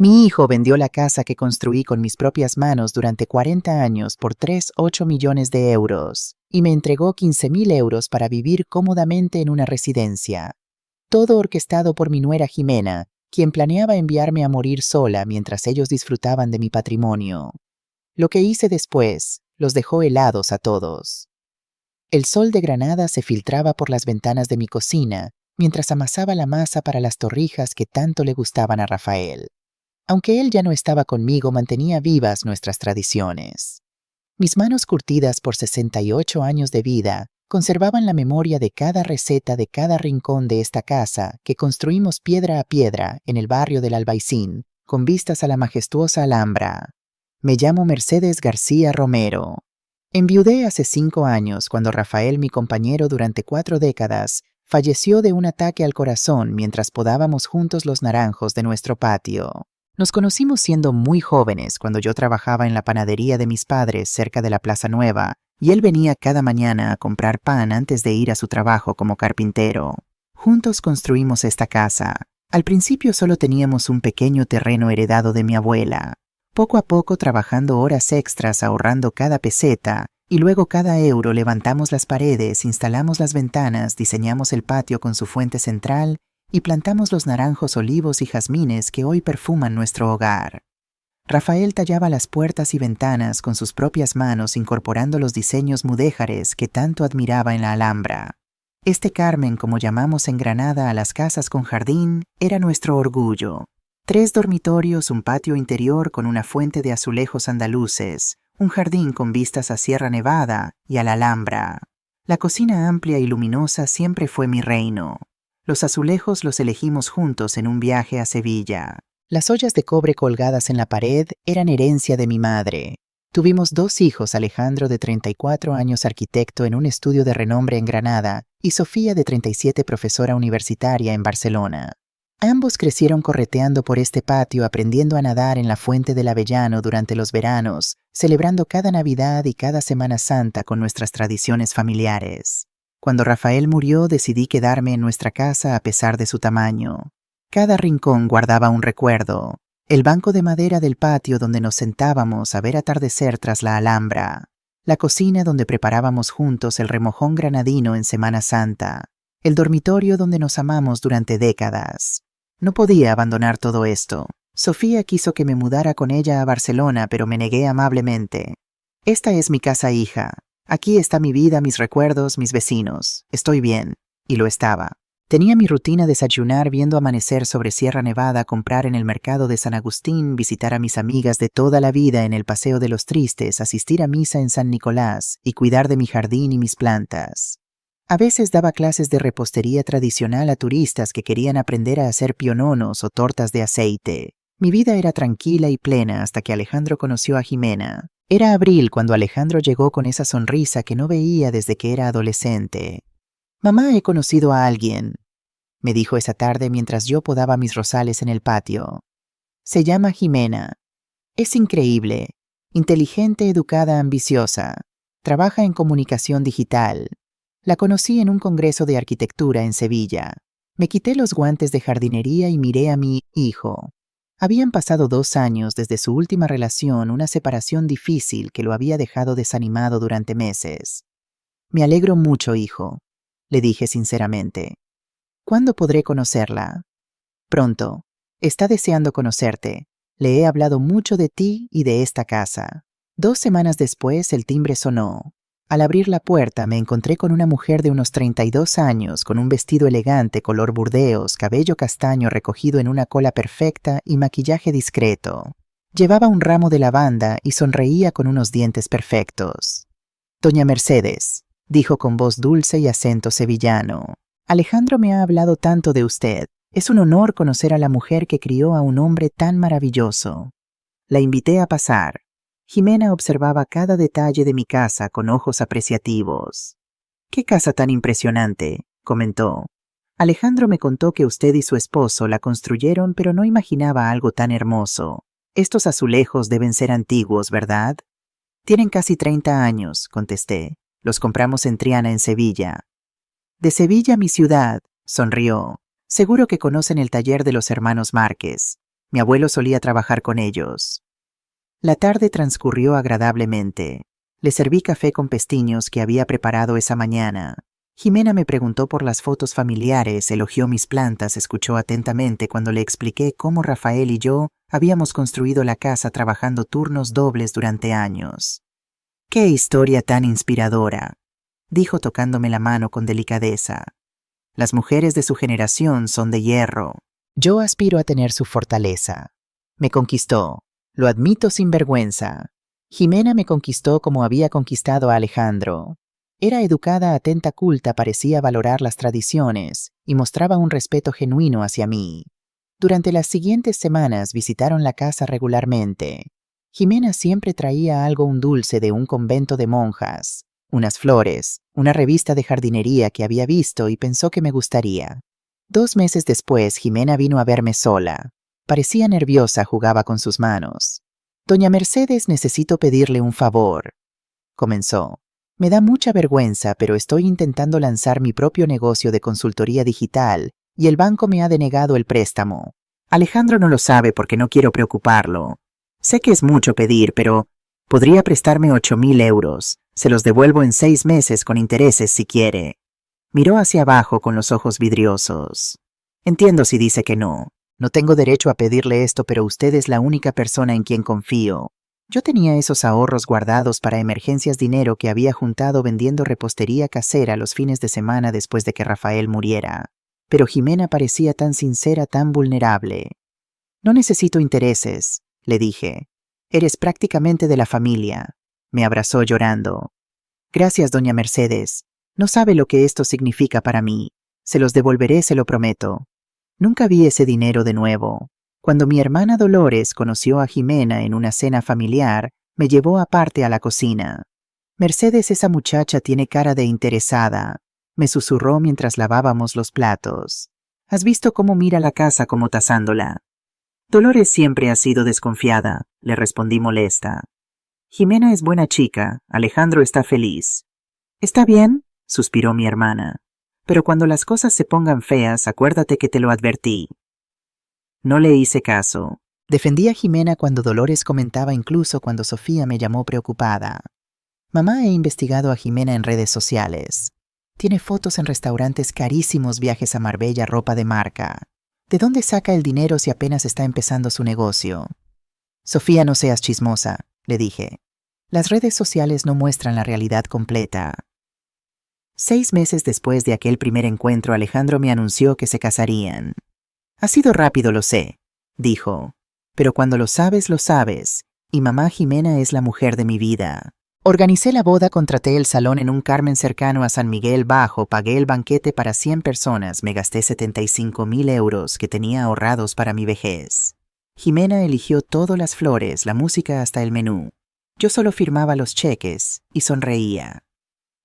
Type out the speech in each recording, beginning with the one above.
Mi hijo vendió la casa que construí con mis propias manos durante 40 años por 3,8 millones de euros y me entregó 15.000 euros para vivir cómodamente en una residencia. Todo orquestado por mi nuera Jimena, quien planeaba enviarme a morir sola mientras ellos disfrutaban de mi patrimonio. Lo que hice después los dejó helados a todos. El sol de Granada se filtraba por las ventanas de mi cocina mientras amasaba la masa para las torrijas que tanto le gustaban a Rafael. Aunque él ya no estaba conmigo, mantenía vivas nuestras tradiciones. Mis manos curtidas por 68 años de vida conservaban la memoria de cada receta de cada rincón de esta casa que construimos piedra a piedra en el barrio del Albaicín, con vistas a la majestuosa Alhambra. Me llamo Mercedes García Romero. Enviudé hace 5 años cuando Rafael, mi compañero durante 4 décadas, falleció de un ataque al corazón mientras podábamos juntos los naranjos de nuestro patio. Nos conocimos siendo muy jóvenes cuando yo trabajaba en la panadería de mis padres cerca de la Plaza Nueva y él venía cada mañana a comprar pan antes de ir a su trabajo como carpintero. Juntos construimos esta casa. Al principio solo teníamos un pequeño terreno heredado de mi abuela. Poco a poco, trabajando horas extras, ahorrando cada peseta y luego cada euro, levantamos las paredes, instalamos las ventanas, diseñamos el patio con su fuente central y plantamos los naranjos, olivos y jazmines que hoy perfuman nuestro hogar. Rafael tallaba las puertas y ventanas con sus propias manos, incorporando los diseños mudéjares que tanto admiraba en la Alhambra. Este Carmen, como llamamos en Granada a las casas con jardín, era nuestro orgullo. 3 dormitorios, un patio interior con una fuente de azulejos andaluces, un jardín con vistas a Sierra Nevada y a la Alhambra. La cocina amplia y luminosa siempre fue mi reino. Los azulejos los elegimos juntos en un viaje a Sevilla. Las ollas de cobre colgadas en la pared eran herencia de mi madre. Tuvimos 2 hijos, Alejandro de 34 años, arquitecto en un estudio de renombre en Granada, y Sofía de 37, profesora universitaria en Barcelona. Ambos crecieron correteando por este patio, aprendiendo a nadar en la fuente del Avellano durante los veranos, celebrando cada Navidad y cada Semana Santa con nuestras tradiciones familiares. Cuando Rafael murió, decidí quedarme en nuestra casa a pesar de su tamaño. Cada rincón guardaba un recuerdo. El banco de madera del patio donde nos sentábamos a ver atardecer tras la Alhambra. La cocina donde preparábamos juntos el remojón granadino en Semana Santa. El dormitorio donde nos amamos durante décadas. No podía abandonar todo esto. Sofía quiso que me mudara con ella a Barcelona, pero me negué amablemente. Esta es mi casa, hija. Aquí está mi vida, mis recuerdos, mis vecinos. Estoy bien. Y lo estaba. Tenía mi rutina: desayunar viendo amanecer sobre Sierra Nevada, comprar en el mercado de San Agustín, visitar a mis amigas de toda la vida en el Paseo de los Tristes, asistir a misa en San Nicolás y cuidar de mi jardín y mis plantas. A veces daba clases de repostería tradicional a turistas que querían aprender a hacer piononos o tortas de aceite. Mi vida era tranquila y plena hasta que Alejandro conoció a Jimena. Era abril cuando Alejandro llegó con esa sonrisa que no veía desde que era adolescente. «Mamá, he conocido a alguien», me dijo esa tarde mientras yo podaba mis rosales en el patio. «Se llama Jimena. Es increíble, inteligente, educada, ambiciosa. Trabaja en comunicación digital. La conocí en un congreso de arquitectura en Sevilla. Me quité los guantes de jardinería y miré a mi hijo. Habían pasado 2 años desde su última relación, una separación difícil que lo había dejado desanimado durante meses. «Me alegro mucho, hijo», le dije sinceramente. «¿Cuándo podré conocerla?» «Pronto. Está deseando conocerte. Le he hablado mucho de ti y de esta casa». 2 semanas después el timbre sonó. Al abrir la puerta me encontré con una mujer de unos 32 años, con un vestido elegante color burdeos, cabello castaño recogido en una cola perfecta y maquillaje discreto. Llevaba un ramo de lavanda y sonreía con unos dientes perfectos. «Doña Mercedes», dijo con voz dulce y acento sevillano. «Alejandro me ha hablado tanto de usted. Es un honor conocer a la mujer que crió a un hombre tan maravilloso». La invité a pasar. Jimena observaba cada detalle de mi casa con ojos apreciativos. «¡Qué casa tan impresionante!», comentó. «Alejandro me contó que usted y su esposo la construyeron, pero no imaginaba algo tan hermoso. Estos azulejos deben ser antiguos, ¿verdad?» «Tienen casi 30 años», contesté. «Los compramos en Triana, en Sevilla». «De Sevilla, mi ciudad», sonrió. «Seguro que conocen el taller de los hermanos Márquez. Mi abuelo solía trabajar con ellos. La tarde transcurrió agradablemente. Le serví café con pestiños que había preparado esa mañana. Jimena me preguntó por las fotos familiares, elogió mis plantas, escuchó atentamente cuando le expliqué cómo Rafael y yo habíamos construido la casa trabajando turnos dobles durante años. ¡Qué historia tan inspiradora!, dijo tocándome la mano con delicadeza. Las mujeres de su generación son de hierro. Yo aspiro a tener su fortaleza. Me conquistó. Lo admito sin vergüenza. Jimena me conquistó como había conquistado a Alejandro. Era educada, atenta, culta, parecía valorar las tradiciones y mostraba un respeto genuino hacia mí. Durante las siguientes semanas visitaron la casa regularmente. Jimena siempre traía un dulce de un convento de monjas, unas flores, una revista de jardinería que había visto y pensó que me gustaría. 2 meses después, Jimena vino a verme sola. Parecía nerviosa, jugaba con sus manos. «Doña Mercedes, necesito pedirle un favor», comenzó. «Me da mucha vergüenza, pero estoy intentando lanzar mi propio negocio de consultoría digital y el banco me ha denegado el préstamo. Alejandro no lo sabe porque no quiero preocuparlo. Sé que es mucho pedir, pero podría prestarme 8.000 euros. Se los devuelvo en 6 meses con intereses si quiere». Miró hacia abajo con los ojos vidriosos. «Entiendo si dice que no. No tengo derecho a pedirle esto, pero usted es la única persona en quien confío». Yo tenía esos ahorros guardados para emergencias, dinero que había juntado vendiendo repostería casera los fines de semana después de que Rafael muriera. Pero Jimena parecía tan sincera, tan vulnerable. «No necesito intereses», le dije. «Eres prácticamente de la familia». Me abrazó llorando. «Gracias, doña Mercedes. No sabe lo que esto significa para mí. Se los devolveré, se lo prometo». Nunca vi ese dinero de nuevo. Cuando mi hermana Dolores conoció a Jimena en una cena familiar, me llevó aparte a la cocina. «Mercedes, esa muchacha tiene cara de interesada», me susurró mientras lavábamos los platos. «¿Has visto cómo mira la casa como tasándola?» «Dolores siempre ha sido desconfiada», le respondí molesta. «Jimena es buena chica, Alejandro está feliz». «Está bien», suspiró mi hermana. «Pero cuando las cosas se pongan feas, acuérdate que te lo advertí». No le hice caso. Defendí a Jimena cuando Dolores comentaba, incluso cuando Sofía me llamó preocupada. «Mamá, he investigado a Jimena en redes sociales. Tiene fotos en restaurantes carísimos, viajes a Marbella, ropa de marca. ¿De dónde saca el dinero si apenas está empezando su negocio?» «Sofía, no seas chismosa», le dije. «Las redes sociales no muestran la realidad completa». 6 meses después de aquel primer encuentro, Alejandro me anunció que se casarían. «Ha sido rápido, lo sé», dijo. «Pero cuando lo sabes, y mamá Jimena es la mujer de mi vida». Organicé la boda, contraté el salón en un Carmen cercano a San Miguel Bajo, pagué el banquete para 100 personas, me gasté 75.000 euros que tenía ahorrados para mi vejez. Jimena eligió todas las flores, la música, hasta el menú. Yo solo firmaba los cheques y sonreía.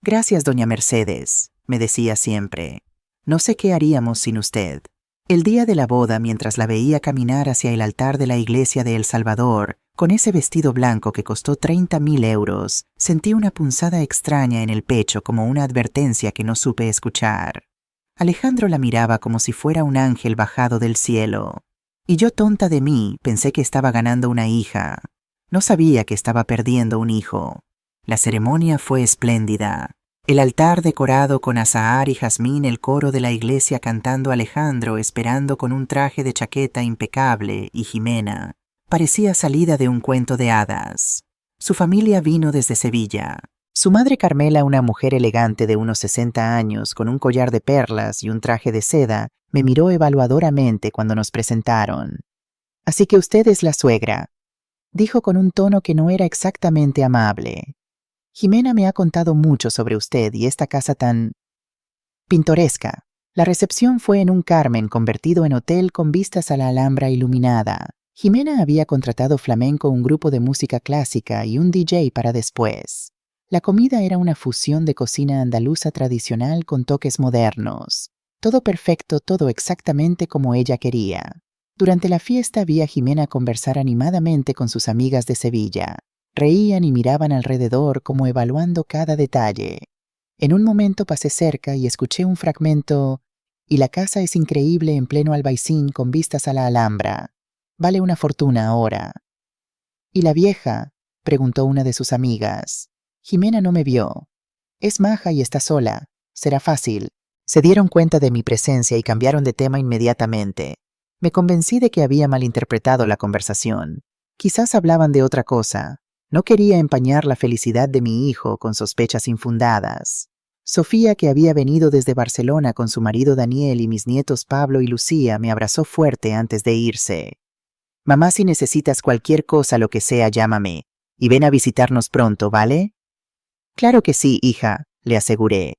«Gracias, doña Mercedes», me decía siempre. «No sé qué haríamos sin usted». El día de la boda, mientras la veía caminar hacia el altar de la iglesia de El Salvador, con ese vestido blanco que costó 30.000 euros, sentí una punzada extraña en el pecho, como una advertencia que no supe escuchar. Alejandro la miraba como si fuera un ángel bajado del cielo. Y yo, tonta de mí, pensé que estaba ganando una hija. No sabía que estaba perdiendo un hijo. La ceremonia fue espléndida. El altar decorado con azahar y jazmín, el coro de la iglesia cantando, Alejandro esperando con un traje de chaqueta impecable y Jimena. Parecía salida de un cuento de hadas. Su familia vino desde Sevilla. Su madre Carmela, una mujer elegante de unos 60 años, con un collar de perlas y un traje de seda, me miró evaluadoramente cuando nos presentaron. «Así que usted es la suegra», dijo con un tono que no era exactamente amable. «Jimena me ha contado mucho sobre usted y esta casa tan pintoresca». La recepción fue en un Carmen convertido en hotel con vistas a la Alhambra iluminada. Jimena había contratado flamenco, un grupo de música clásica y un DJ para después. La comida era una fusión de cocina andaluza tradicional con toques modernos. Todo perfecto, todo exactamente como ella quería. Durante la fiesta vi a Jimena conversar animadamente con sus amigas de Sevilla. Reían y miraban alrededor como evaluando cada detalle. En un momento pasé cerca y escuché un fragmento: «Y la casa es increíble en pleno Albaicín con vistas a la Alhambra». Vale una fortuna ahora. ¿Y la vieja?, preguntó una de sus amigas. Jimena no me vio. Es maja y está sola. Será fácil. Se dieron cuenta de mi presencia y cambiaron de tema inmediatamente. Me convencí de que había malinterpretado la conversación. Quizás hablaban de otra cosa. No quería empañar la felicidad de mi hijo con sospechas infundadas. Sofía, que había venido desde Barcelona con su marido Daniel y mis nietos Pablo y Lucía, me abrazó fuerte antes de irse. Mamá, si necesitas cualquier cosa, lo que sea, llámame. Y ven a visitarnos pronto, ¿vale? Claro que sí, hija, le aseguré.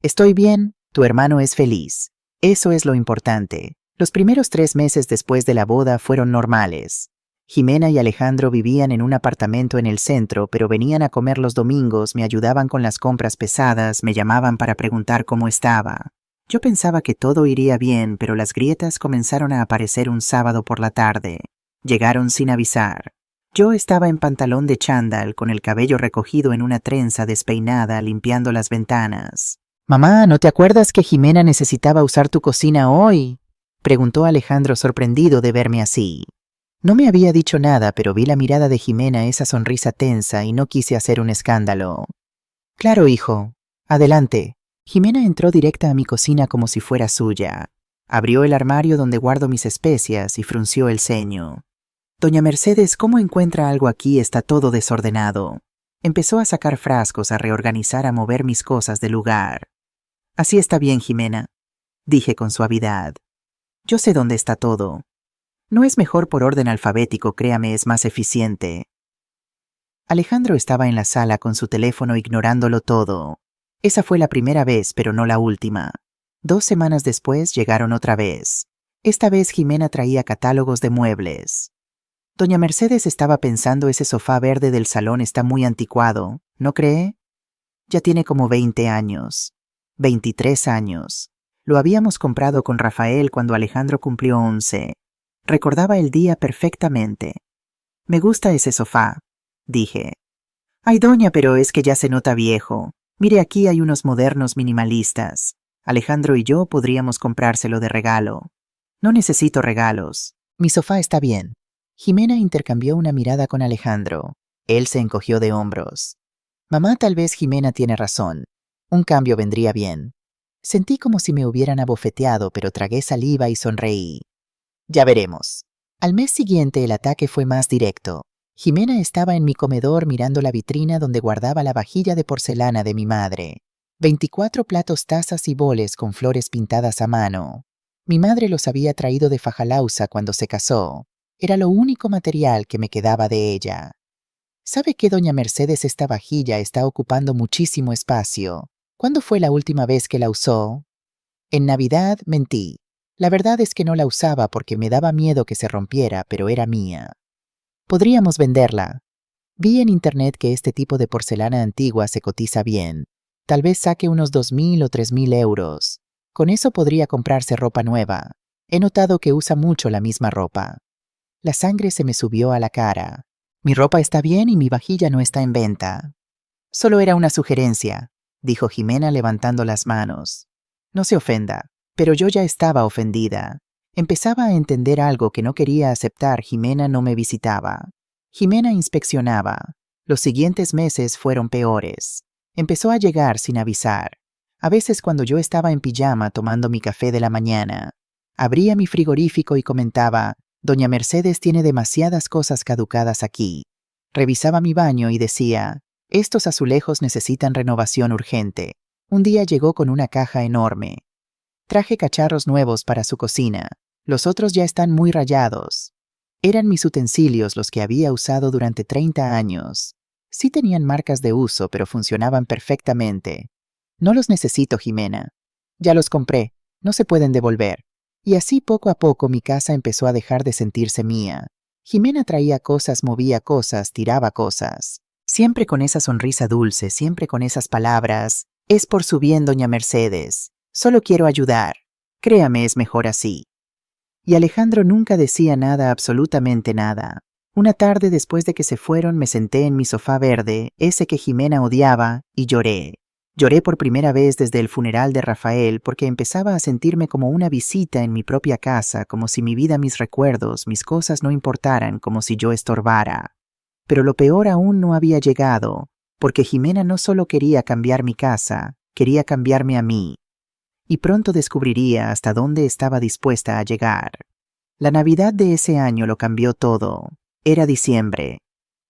Estoy bien, tu hermano es feliz. Eso es lo importante. Los primeros 3 meses después de la boda fueron normales. Jimena y Alejandro vivían en un apartamento en el centro, pero venían a comer los domingos, me ayudaban con las compras pesadas, me llamaban para preguntar cómo estaba. Yo pensaba que todo iría bien, pero las grietas comenzaron a aparecer un sábado por la tarde. Llegaron sin avisar. Yo estaba en pantalón de chándal, con el cabello recogido en una trenza despeinada, limpiando las ventanas. «Mamá, ¿no te acuerdas que Jimena necesitaba usar tu cocina hoy?», preguntó Alejandro, sorprendido de verme así. No me había dicho nada, pero vi la mirada de Jimena, esa sonrisa tensa, y no quise hacer un escándalo. «Claro, hijo. Adelante». Jimena entró directa a mi cocina como si fuera suya. Abrió el armario donde guardo mis especias y frunció el ceño. «Doña Mercedes, ¿cómo encuentra algo aquí? Está todo desordenado». Empezó a sacar frascos, a reorganizar, a mover mis cosas del lugar. «Así está bien, Jimena», dije con suavidad. «Yo sé dónde está todo. No es mejor por orden alfabético, créame, es más eficiente». Alejandro estaba en la sala con su teléfono ignorándolo todo. Esa fue la primera vez, pero no la última. 2 semanas después llegaron otra vez. Esta vez Jimena traía catálogos de muebles. «Doña Mercedes, estaba pensando, ese sofá verde del salón está muy anticuado, ¿no cree? Ya tiene como 20 años. 23 años. Lo habíamos comprado con Rafael cuando Alejandro cumplió 11. Recordaba el día perfectamente. «Me gusta ese sofá», dije. «Ay, doña, pero es que ya se nota viejo. Mire, aquí hay unos modernos minimalistas. Alejandro y yo podríamos comprárselo de regalo». «No necesito regalos. Mi sofá está bien». Jimena intercambió una mirada con Alejandro. Él se encogió de hombros. «Mamá, tal vez Jimena tiene razón. Un cambio vendría bien». Sentí como si me hubieran abofeteado, pero tragué saliva y sonreí. «Ya veremos». Al mes siguiente el ataque fue más directo. Jimena estaba en mi comedor mirando la vitrina donde guardaba la vajilla de porcelana de mi madre. 24 platos, tazas y boles con flores pintadas a mano. Mi madre los había traído de Fajalauza cuando se casó. Era lo único material que me quedaba de ella. ¿Sabe qué, doña Mercedes? Esta vajilla está ocupando muchísimo espacio. ¿Cuándo fue la última vez que la usó? En Navidad, mentí. La verdad es que no la usaba porque me daba miedo que se rompiera, pero era mía. Podríamos venderla. Vi en internet que este tipo de porcelana antigua se cotiza bien. Tal vez saque unos 2.000 o 3.000 euros. Con eso podría comprarse ropa nueva. He notado que usa mucho la misma ropa. La sangre se me subió a la cara. Mi ropa está bien y mi vajilla no está en venta. Solo era una sugerencia, dijo Jimena levantando las manos. No se ofenda, pero yo ya estaba ofendida. Empezaba a entender algo que no quería aceptar. Jimena no me visitaba. Jimena inspeccionaba. Los siguientes meses fueron peores. Empezó a llegar sin avisar. A veces cuando yo estaba en pijama tomando mi café de la mañana, abría mi frigorífico y comentaba: «Doña Mercedes tiene demasiadas cosas caducadas aquí». Revisaba mi baño y decía: «Estos azulejos necesitan renovación urgente». Un día llegó con una caja enorme. «Traje cacharros nuevos para su cocina. Los otros ya están muy rayados». Eran mis utensilios, los que había usado durante 30 años. Sí tenían marcas de uso, pero funcionaban perfectamente. «No los necesito, Jimena. Ya los compré. No se pueden devolver». Y así poco a poco mi casa empezó a dejar de sentirse mía. Jimena traía cosas, movía cosas, tiraba cosas. Siempre con esa sonrisa dulce, siempre con esas palabras: «Es por su bien, doña Mercedes. Solo quiero ayudar. Créame, es mejor así». Y Alejandro nunca decía nada, absolutamente nada. Una tarde después de que se fueron, me senté en mi sofá verde, ese que Jimena odiaba, y lloré. Lloré por primera vez desde el funeral de Rafael porque empezaba a sentirme como una visita en mi propia casa, como si mi vida, mis recuerdos, mis cosas no importaran, como si yo estorbara. Pero lo peor aún no había llegado, porque Jimena no solo quería cambiar mi casa, quería cambiarme a mí. Y pronto descubriría hasta dónde estaba dispuesta a llegar. La Navidad de ese año lo cambió todo. Era diciembre.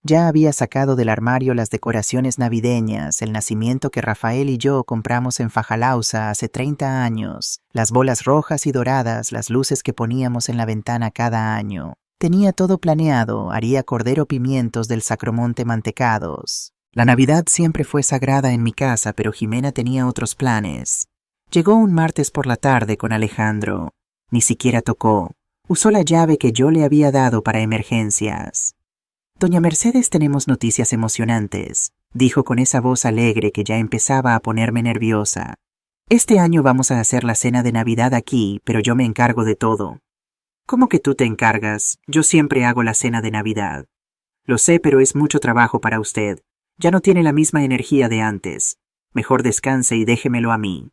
Ya había sacado del armario las decoraciones navideñas, el nacimiento que Rafael y yo compramos en Fajalauza hace 30 años, las bolas rojas y doradas, las luces que poníamos en la ventana cada año. Tenía todo planeado, haría cordero pimientos del Sacromonte mantecados. La Navidad siempre fue sagrada en mi casa, pero Jimena tenía otros planes. Llegó un martes por la tarde con Alejandro. Ni siquiera tocó. Usó la llave que yo le había dado para emergencias. Doña Mercedes, tenemos noticias emocionantes, dijo con esa voz alegre que ya empezaba a ponerme nerviosa. Este año vamos a hacer la cena de Navidad aquí, pero yo me encargo de todo. ¿Cómo que tú te encargas? Yo siempre hago la cena de Navidad. Lo sé, pero es mucho trabajo para usted. Ya no tiene la misma energía de antes. Mejor descanse y déjemelo a mí.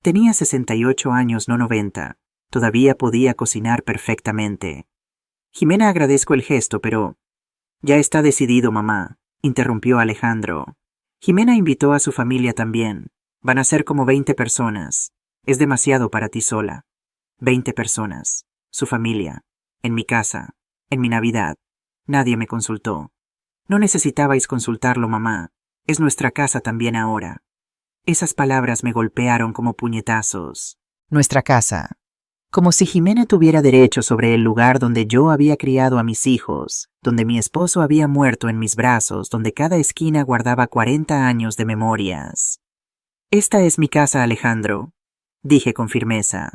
Tenía 68 años, no 90. Todavía podía cocinar perfectamente. Jimena, agradezco el gesto, pero... Ya está decidido, mamá, interrumpió Alejandro. Jimena invitó a su familia también. Van a ser como 20 personas. Es demasiado para ti sola. 20 personas. Su familia. En mi casa. En mi Navidad. Nadie me consultó. No necesitabais consultarlo, mamá. Es nuestra casa también ahora. Esas palabras me golpearon como puñetazos. Nuestra casa. Como si Jimena tuviera derecho sobre el lugar donde yo había criado a mis hijos, donde mi esposo había muerto en mis brazos, donde cada esquina guardaba 40 años de memorias. Esta es mi casa, Alejandro, dije con firmeza.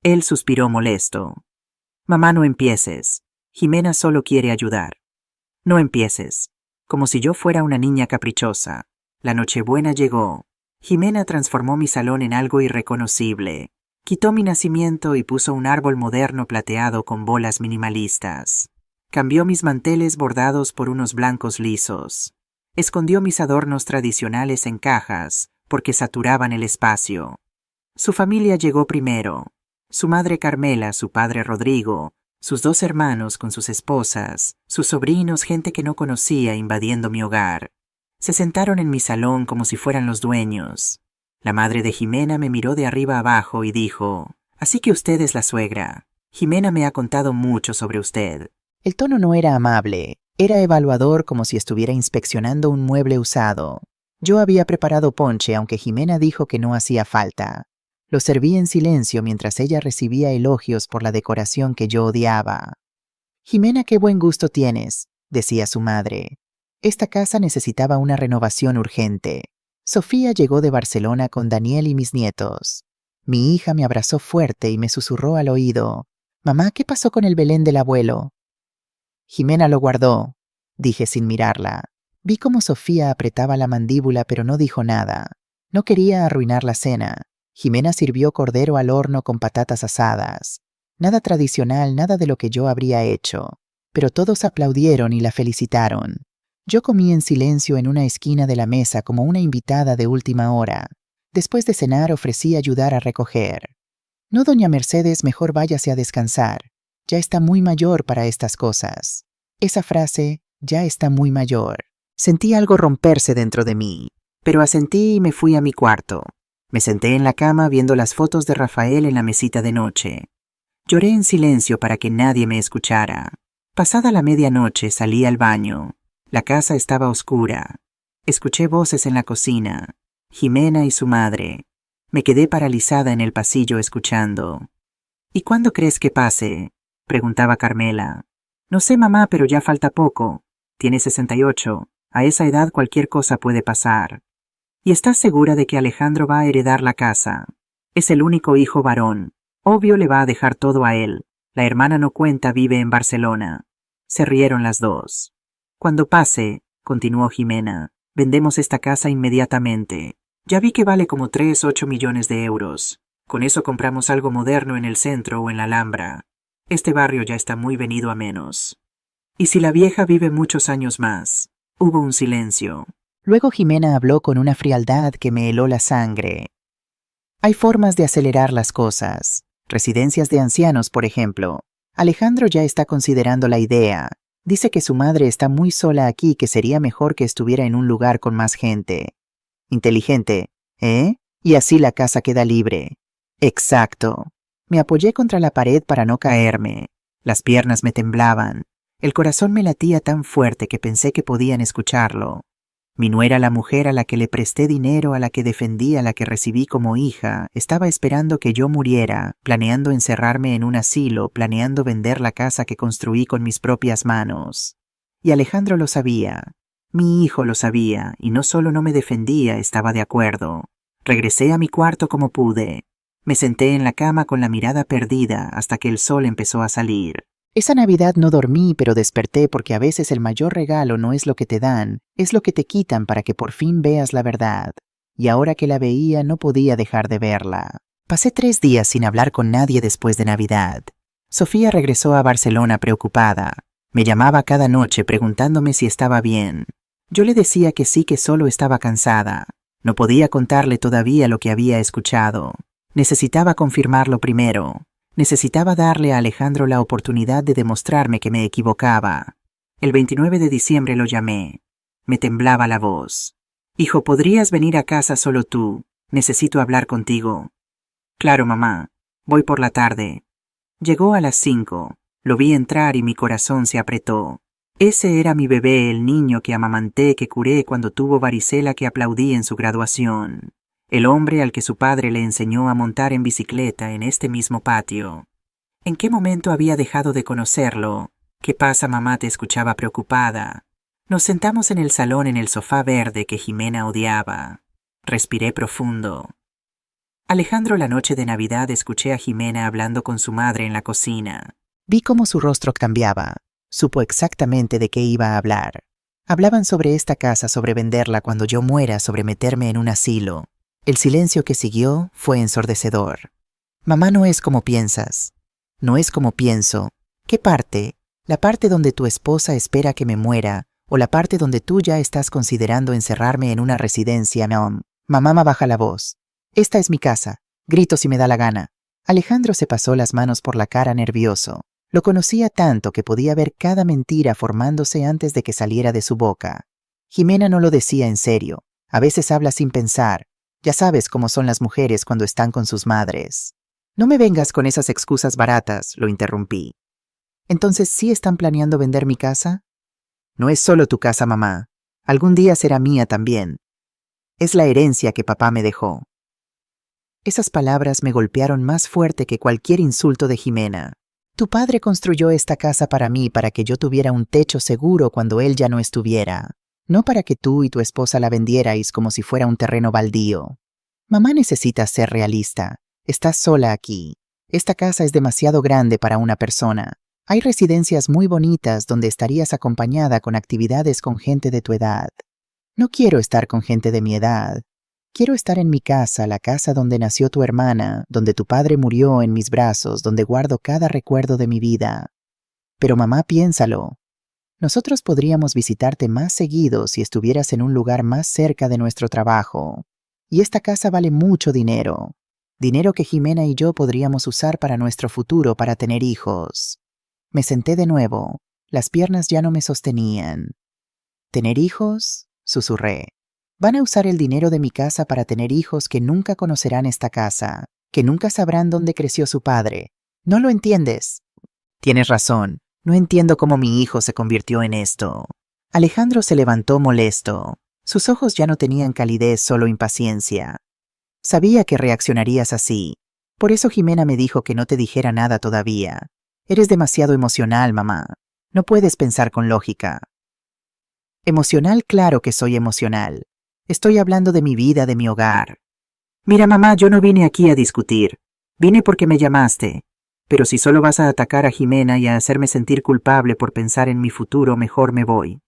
Él suspiró molesto. Mamá, no empieces. Jimena solo quiere ayudar. No empieces. Como si yo fuera una niña caprichosa. La Nochebuena llegó. Jimena transformó mi salón en algo irreconocible. Quitó mi nacimiento y puso un árbol moderno plateado con bolas minimalistas. Cambió mis manteles bordados por unos blancos lisos. Escondió mis adornos tradicionales en cajas, porque saturaban el espacio. Su familia llegó primero. Su madre Carmela, su padre Rodrigo, sus 2 hermanos con sus esposas, sus sobrinos, gente que no conocía invadiendo mi hogar. Se sentaron en mi salón como si fueran los dueños. La madre de Jimena me miró de arriba abajo y dijo, «Así que usted es la suegra. Jimena me ha contado mucho sobre usted». El tono no era amable, era evaluador, como si estuviera inspeccionando un mueble usado. Yo había preparado ponche, aunque Jimena dijo que no hacía falta. Lo serví en silencio mientras ella recibía elogios por la decoración que yo odiaba. «Jimena, qué buen gusto tienes», decía su madre. Esta casa necesitaba una renovación urgente. Sofía llegó de Barcelona con Daniel y mis nietos. Mi hija me abrazó fuerte y me susurró al oído, «Mamá, ¿qué pasó con el Belén del abuelo?» Jimena lo guardó, dije sin mirarla. Vi cómo Sofía apretaba la mandíbula, pero no dijo nada. No quería arruinar la cena. Jimena sirvió cordero al horno con patatas asadas. Nada tradicional, nada de lo que yo habría hecho. Pero todos aplaudieron y la felicitaron. Yo comí en silencio en una esquina de la mesa como una invitada de última hora. Después de cenar ofrecí ayudar a recoger. «No, doña Mercedes, mejor váyase a descansar. Ya está muy mayor para estas cosas». Esa frase, «ya está muy mayor». Sentí algo romperse dentro de mí, pero asentí y me fui a mi cuarto. Me senté en la cama viendo las fotos de Rafael en la mesita de noche. Lloré en silencio para que nadie me escuchara. Pasada la medianoche salí al baño. La casa estaba oscura. Escuché voces en la cocina. Jimena y su madre. Me quedé paralizada en el pasillo escuchando. «¿Y cuándo crees que pase?», preguntaba Carmela. «No sé, mamá, pero ya falta poco. Tiene 68. A esa edad cualquier cosa puede pasar». «¿Y estás segura de que Alejandro va a heredar la casa? Es el único hijo varón. Obvio le va a dejar todo a él. La hermana no cuenta, vive en Barcelona». Se rieron las dos. «Cuando pase», continuó Jimena, «vendemos esta casa inmediatamente. Ya vi que vale como 8 millones de euros. Con eso compramos algo moderno en el centro o en la Alhambra. Este barrio ya está muy venido a menos». «¿Y si la vieja vive muchos años más?». Hubo un silencio. Luego Jimena habló con una frialdad que me heló la sangre. Hay formas de acelerar las cosas. Residencias de ancianos, por ejemplo. Alejandro ya está considerando la idea. Dice que su madre está muy sola aquí, que sería mejor que estuviera en un lugar con más gente. Inteligente, ¿eh? Y así la casa queda libre. Exacto. Me apoyé contra la pared para no caerme. Las piernas me temblaban. El corazón me latía tan fuerte que pensé que podían escucharlo. Mi nuera, la mujer a la que le presté dinero, a la que defendí, a la que recibí como hija, estaba esperando que yo muriera, planeando encerrarme en un asilo, planeando vender la casa que construí con mis propias manos. Y Alejandro lo sabía. Mi hijo lo sabía, y no solo no me defendía, estaba de acuerdo. Regresé a mi cuarto como pude. Me senté en la cama con la mirada perdida hasta que el sol empezó a salir. Esa Navidad no dormí, pero desperté porque a veces el mayor regalo no es lo que te dan, es lo que te quitan para que por fin veas la verdad. Y ahora que la veía no podía dejar de verla. Pasé 3 días sin hablar con nadie después de Navidad. Sofía regresó a Barcelona preocupada. Me llamaba cada noche preguntándome si estaba bien. Yo le decía que sí, que solo estaba cansada. No podía contarle todavía lo que había escuchado. Necesitaba confirmarlo primero. Necesitaba darle a Alejandro la oportunidad de demostrarme que me equivocaba. El 29 de diciembre lo llamé. Me temblaba la voz. Hijo, ¿podrías venir a casa solo tú? Necesito hablar contigo. Claro, mamá. Voy por la tarde. Llegó a las 5. Lo vi entrar y mi corazón se apretó. Ese era mi bebé, el niño que amamanté, que curé cuando tuvo varicela, que aplaudí en su graduación. El hombre al que su padre le enseñó a montar en bicicleta en este mismo patio. ¿En qué momento había dejado de conocerlo? ¿Qué pasa, mamá? Te escuchaba preocupada. Nos sentamos en el salón en el sofá verde que Jimena odiaba. Respiré profundo. Alejandro, la noche de Navidad escuché a Jimena hablando con su madre en la cocina. Vi cómo su rostro cambiaba. Supo exactamente de qué iba a hablar. Hablaban sobre esta casa, sobre venderla cuando yo muera, sobre meterme en un asilo. El silencio que siguió fue ensordecedor. Mamá, no es como piensas. No es como pienso. ¿Qué parte? ¿La parte donde tu esposa espera que me muera? ¿O la parte donde tú ya estás considerando encerrarme en una residencia? No. Mamá, baja la voz. Esta es mi casa. Grito si me da la gana. Alejandro se pasó las manos por la cara nervioso. Lo conocía tanto que podía ver cada mentira formándose antes de que saliera de su boca. Jimena no lo decía en serio. A veces habla sin pensar. Ya sabes cómo son las mujeres cuando están con sus madres. No me vengas con esas excusas baratas, lo interrumpí. ¿Entonces sí están planeando vender mi casa? No es solo tu casa, mamá. Algún día será mía también. Es la herencia que papá me dejó. Esas palabras me golpearon más fuerte que cualquier insulto de Jimena. Tu padre construyó esta casa para mí, para que yo tuviera un techo seguro cuando él ya no estuviera. No para que tú y tu esposa la vendierais como si fuera un terreno baldío. Mamá necesita ser realista. Estás sola aquí. Esta casa es demasiado grande para una persona. Hay residencias muy bonitas donde estarías acompañada con actividades con gente de tu edad. No quiero estar con gente de mi edad. Quiero estar en mi casa, la casa donde nació tu hermana, donde tu padre murió en mis brazos, donde guardo cada recuerdo de mi vida. Pero mamá, piénsalo. Nosotros podríamos visitarte más seguido si estuvieras en un lugar más cerca de nuestro trabajo. Y esta casa vale mucho dinero. Dinero que Jimena y yo podríamos usar para nuestro futuro, para tener hijos. Me senté de nuevo. Las piernas ya no me sostenían. ¿Tener hijos? Susurré. Van a usar el dinero de mi casa para tener hijos que nunca conocerán esta casa, que nunca sabrán dónde creció su padre. ¿No lo entiendes? Tienes razón. No entiendo cómo mi hijo se convirtió en esto. Alejandro se levantó molesto. Sus ojos ya no tenían calidez, solo impaciencia. Sabía que reaccionarías así. Por eso Jimena me dijo que no te dijera nada todavía. Eres demasiado emocional, mamá. No puedes pensar con lógica. Emocional, claro que soy emocional. Estoy hablando de mi vida, de mi hogar. Mira, mamá, yo no vine aquí a discutir. Vine porque me llamaste. Pero si solo vas a atacar a Jimena y a hacerme sentir culpable por pensar en mi futuro, mejor me voy.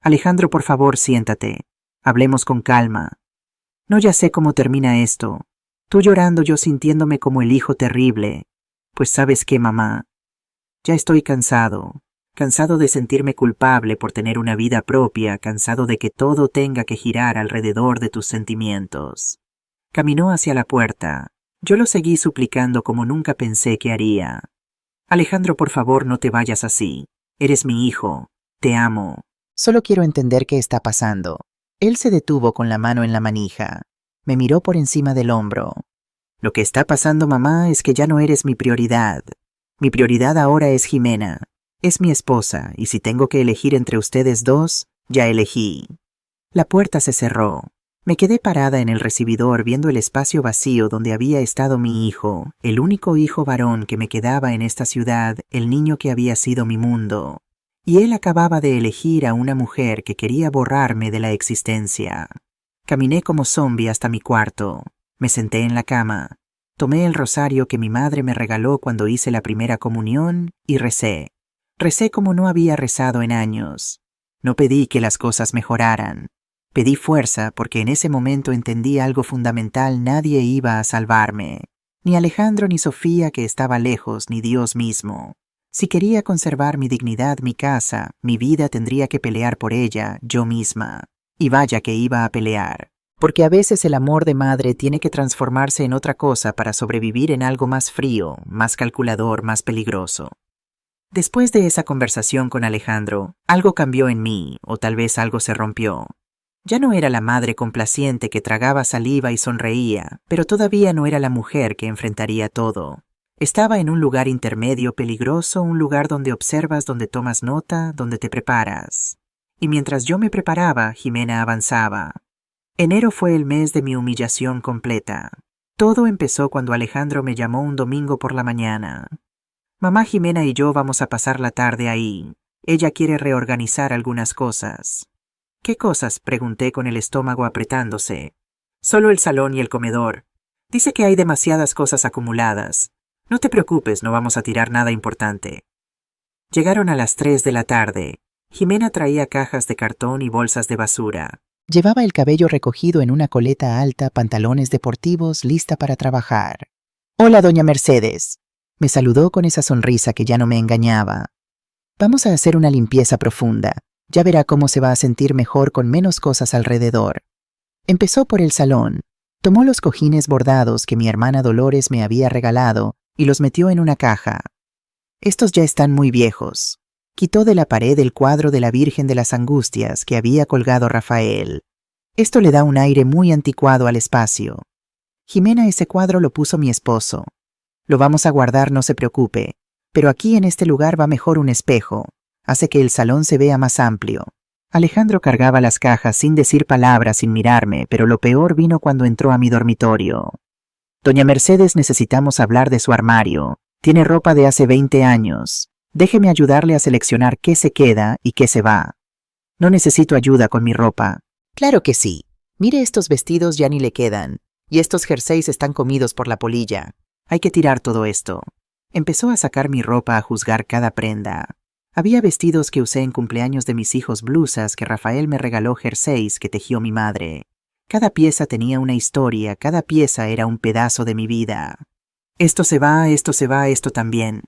Alejandro, por favor, siéntate. Hablemos con calma. No, ya sé cómo termina esto. Tú llorando, yo sintiéndome como el hijo terrible. Pues ¿sabes qué, mamá? Ya estoy cansado. cansado de sentirme culpable por tener una vida propia, cansado de que todo tenga que girar alrededor de tus sentimientos. Caminó hacia la puerta. Yo lo seguí suplicando como nunca pensé que haría. Alejandro, por favor, no te vayas así. Eres mi hijo. Te amo. Solo quiero entender qué está pasando. Él se detuvo con la mano en la manija. Me miró por encima del hombro. Lo que está pasando, mamá, es que ya no eres mi prioridad. Mi prioridad ahora es Jimena. Es mi esposa, y si tengo que elegir entre ustedes dos, ya elegí. La puerta se cerró. Me quedé parada en el recibidor viendo el espacio vacío donde había estado mi hijo, el único hijo varón que me quedaba en esta ciudad, el niño que había sido mi mundo. Y él acababa de elegir a una mujer que quería borrarme de la existencia. Caminé como zombi hasta mi cuarto. Me senté en la cama. Tomé el rosario que mi madre me regaló cuando hice la primera comunión y recé. Recé como no había rezado en años. No pedí que las cosas mejoraran. Pedí fuerza porque en ese momento entendí algo fundamental: nadie iba a salvarme. Ni Alejandro, ni Sofía, que estaba lejos, ni Dios mismo. Si quería conservar mi dignidad, mi casa, mi vida, tendría que pelear por ella, yo misma. Y vaya que iba a pelear. Porque a veces el amor de madre tiene que transformarse en otra cosa para sobrevivir en algo más frío, más calculador, más peligroso. Después de esa conversación con Alejandro, algo cambió en mí, o tal vez algo se rompió. Ya no era la madre complaciente que tragaba saliva y sonreía, pero todavía no era la mujer que enfrentaría todo. Estaba en un lugar intermedio peligroso, un lugar donde observas, donde tomas nota, donde te preparas. Y mientras yo me preparaba, Jimena avanzaba. Enero fue el mes de mi humillación completa. Todo empezó cuando Alejandro me llamó un domingo por la mañana. Mamá, Jimena y yo vamos a pasar la tarde ahí. Ella quiere reorganizar algunas cosas. ¿Qué cosas?, pregunté con el estómago apretándose. Solo el salón y el comedor. Dice que hay demasiadas cosas acumuladas. No te preocupes, no vamos a tirar nada importante. Llegaron a las 3 de la tarde. Jimena traía cajas de cartón y bolsas de basura. Llevaba el cabello recogido en una coleta alta, pantalones deportivos, lista para trabajar. «Hola, doña Mercedes», me saludó con esa sonrisa que ya no me engañaba. «Vamos a hacer una limpieza profunda. Ya verá cómo se va a sentir mejor con menos cosas alrededor». Empezó por el salón. Tomó los cojines bordados que mi hermana Dolores me había regalado y los metió en una caja. «Estos ya están muy viejos». Quitó de la pared el cuadro de la Virgen de las Angustias que había colgado Rafael. Esto le da un aire muy anticuado al espacio. «Jimena, ese cuadro lo puso mi esposo. Lo vamos a guardar, no se preocupe. Pero aquí en este lugar va mejor un espejo. Hace que el salón se vea más amplio». Alejandro cargaba las cajas sin decir palabras, sin mirarme, pero lo peor vino cuando entró a mi dormitorio. «Doña Mercedes, necesitamos hablar de su armario. Tiene ropa de hace 20 años. Déjeme ayudarle a seleccionar qué se queda y qué se va». «No necesito ayuda con mi ropa». «Claro que sí. Mire, estos vestidos ya ni le quedan. Y estos jerseys están comidos por la polilla. Hay que tirar todo esto». Empezó a sacar mi ropa, a juzgar cada prenda. Había vestidos que usé en cumpleaños de mis hijos, blusas que Rafael me regaló, jerseys que tejió mi madre. Cada pieza tenía una historia, cada pieza era un pedazo de mi vida. «Esto se va, esto también»,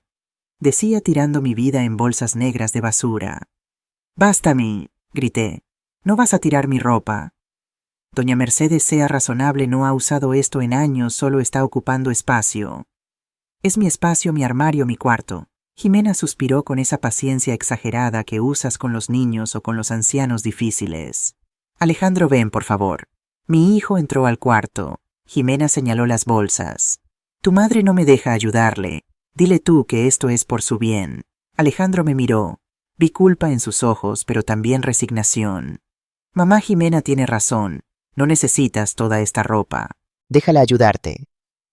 decía tirando mi vida en bolsas negras de basura. «Basta, grité. «No vas a tirar mi ropa». «Doña Mercedes, sea razonable, no ha usado esto en años, solo está ocupando espacio». «Es mi espacio, mi armario, mi cuarto». Jimena suspiró con esa paciencia exagerada que usas con los niños o con los ancianos difíciles. «Alejandro, ven, por favor». Mi hijo entró al cuarto. Jimena señaló las bolsas. «Tu madre no me deja ayudarle. Dile tú que esto es por su bien». Alejandro me miró. Vi culpa en sus ojos, pero también resignación. «Mamá, Jimena tiene razón. No necesitas toda esta ropa». «Déjala ayudarte».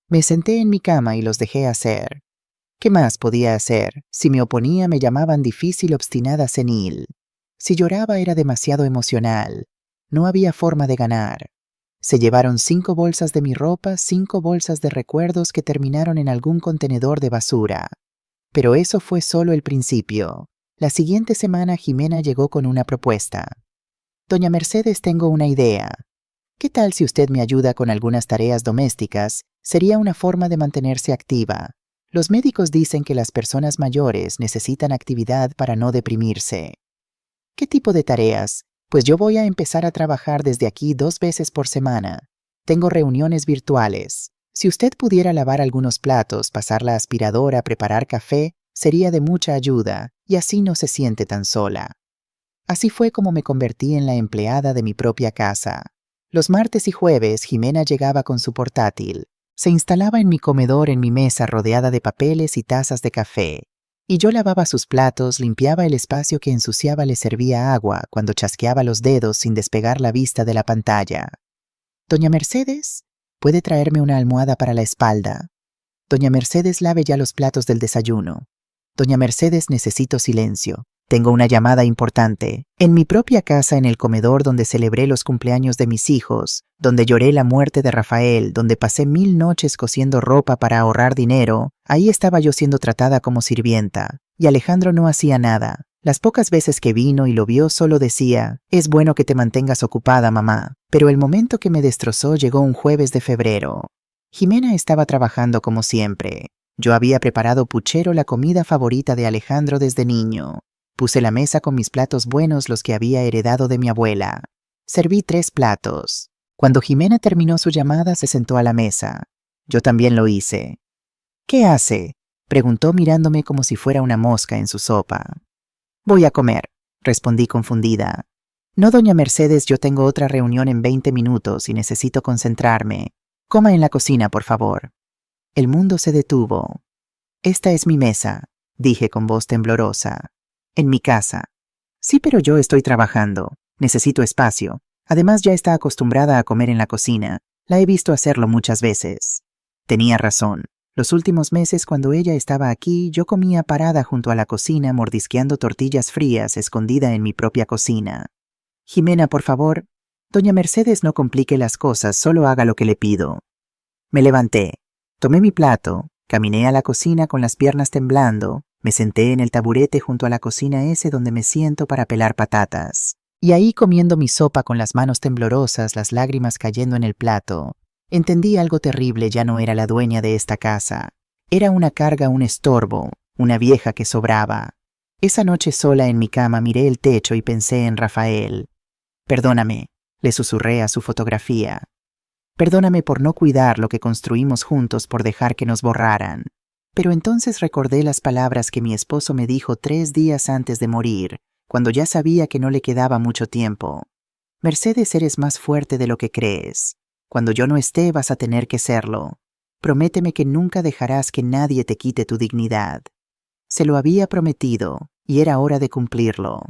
Me senté en mi cama y los dejé hacer. ¿Qué más podía hacer? Si me oponía me llamaban difícil, obstinada, senil. Si lloraba era demasiado emocional. No había forma de ganar. Se llevaron 5 bolsas de mi ropa, 5 bolsas de recuerdos que terminaron en algún contenedor de basura. Pero eso fue solo el principio. La siguiente semana Jimena llegó con una propuesta. «Doña Mercedes, tengo una idea. ¿Qué tal si usted me ayuda con algunas tareas domésticas? Sería una forma de mantenerse activa. Los médicos dicen que las personas mayores necesitan actividad para no deprimirse. ¿Qué tipo de tareas? Pues yo voy a empezar a trabajar desde aquí 2 veces por semana. Tengo reuniones virtuales. Si usted pudiera lavar algunos platos, pasar la aspiradora, preparar café, sería de mucha ayuda y así no se siente tan sola. Así fue como me convertí en la empleada de mi propia casa. Los martes y jueves, Jimena llegaba con su portátil. Se instalaba en mi comedor en mi mesa rodeada de papeles y tazas de café. Y yo lavaba sus platos, limpiaba el espacio que ensuciaba, le servía agua cuando chasqueaba los dedos sin despegar la vista de la pantalla. «Doña Mercedes, ¿puede traerme una almohada para la espalda? Doña Mercedes, lave ya los platos del desayuno. Doña Mercedes, necesito silencio. Tengo una llamada importante. En mi propia casa, en el comedor donde celebré los cumpleaños de mis hijos, donde lloré la muerte de Rafael, donde pasé 1000 noches cosiendo ropa para ahorrar dinero, ahí estaba yo siendo tratada como sirvienta. Y Alejandro no hacía nada. Las pocas veces que vino y lo vio solo decía, «Es bueno que te mantengas ocupada, mamá». Pero el momento que me destrozó llegó un jueves de febrero. Jimena estaba trabajando como siempre. Yo había preparado puchero, la comida favorita de Alejandro desde niño. Puse la mesa con mis platos buenos, los que había heredado de mi abuela. Serví 3 platos. Cuando Jimena terminó su llamada, se sentó a la mesa. Yo también lo hice. «¿Qué hace?», preguntó mirándome como si fuera una mosca en su sopa. «Voy a comer», respondí confundida. «No, doña Mercedes, yo tengo otra reunión en 20 minutos y necesito concentrarme. Coma en la cocina, por favor». El mundo se detuvo. «Esta es mi mesa», dije con voz temblorosa. «En mi casa». «Sí, pero yo estoy trabajando. Necesito espacio. Además, ya está acostumbrada a comer en la cocina. La he visto hacerlo muchas veces». Tenía razón. Los últimos meses, cuando ella estaba aquí, yo comía parada junto a la cocina, mordisqueando tortillas frías, escondida en mi propia cocina. «Jimena, por favor. Doña Mercedes, no complique las cosas, solo haga lo que le pido». Me levanté. Tomé mi plato, caminé a la cocina con las piernas temblando, me senté en el taburete junto a la cocina ese donde me siento para pelar patatas. Y ahí, comiendo mi sopa con las manos temblorosas, las lágrimas cayendo en el plato, entendí algo terrible. Ya no era la dueña de esta casa. Era una carga, un estorbo, una vieja que sobraba. Esa noche sola en mi cama miré el techo y pensé en Rafael. «Perdóname», le susurré a su fotografía. «Perdóname por no cuidar lo que construimos juntos, por dejar que nos borraran». Pero entonces recordé las palabras que mi esposo me dijo 3 días antes de morir, cuando ya sabía que no le quedaba mucho tiempo. «Mercedes, eres más fuerte de lo que crees. Cuando yo no esté, vas a tener que serlo. Prométeme que nunca dejarás que nadie te quite tu dignidad». Se lo había prometido, y era hora de cumplirlo.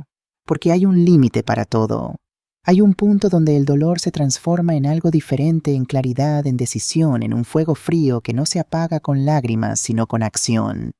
Porque hay un límite para todo. Hay un punto donde el dolor se transforma en algo diferente, en claridad, en decisión, en un fuego frío que no se apaga con lágrimas, sino con acción.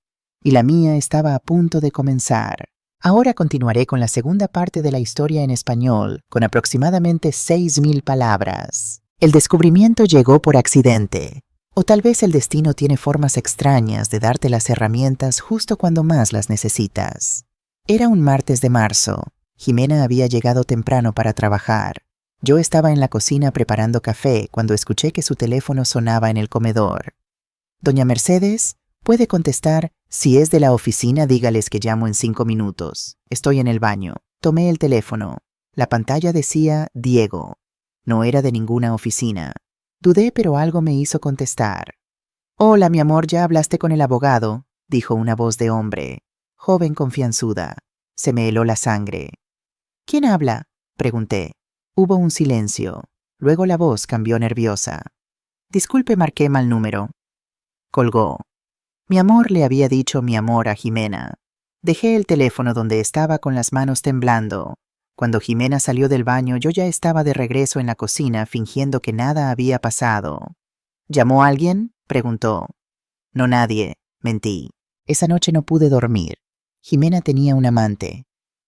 Y la mía estaba a punto de comenzar. Ahora continuaré con la segunda parte de la historia en español, con aproximadamente 6.000 palabras. El descubrimiento llegó por accidente. O tal vez el destino tiene formas extrañas de darte las herramientas justo cuando más las necesitas. Era un martes de marzo. Jimena había llegado temprano para trabajar. Yo estaba en la cocina preparando café cuando escuché que su teléfono sonaba en el comedor. «Doña Mercedes, ¿puede contestar? Si es de la oficina, dígales que llamo en 5 minutos. Estoy en el baño». Tomé el teléfono. La pantalla decía Diego. No era de ninguna oficina. Dudé, pero algo me hizo contestar. «Hola, mi amor, ¿ya hablaste con el abogado?», dijo una voz de hombre, joven, confianzuda. Se me heló la sangre. «¿Quién habla?», pregunté. Hubo un silencio. Luego la voz cambió nerviosa. «Disculpe, marqué mal número». Colgó. «Mi amor», le había dicho mi amor a Jimena. Dejé el teléfono donde estaba con las manos temblando. Cuando Jimena salió del baño, yo ya estaba de regreso en la cocina fingiendo que nada había pasado. «¿Llamó alguien?», preguntó. «No, nadie», mentí. Esa noche no pude dormir. Jimena tenía un amante.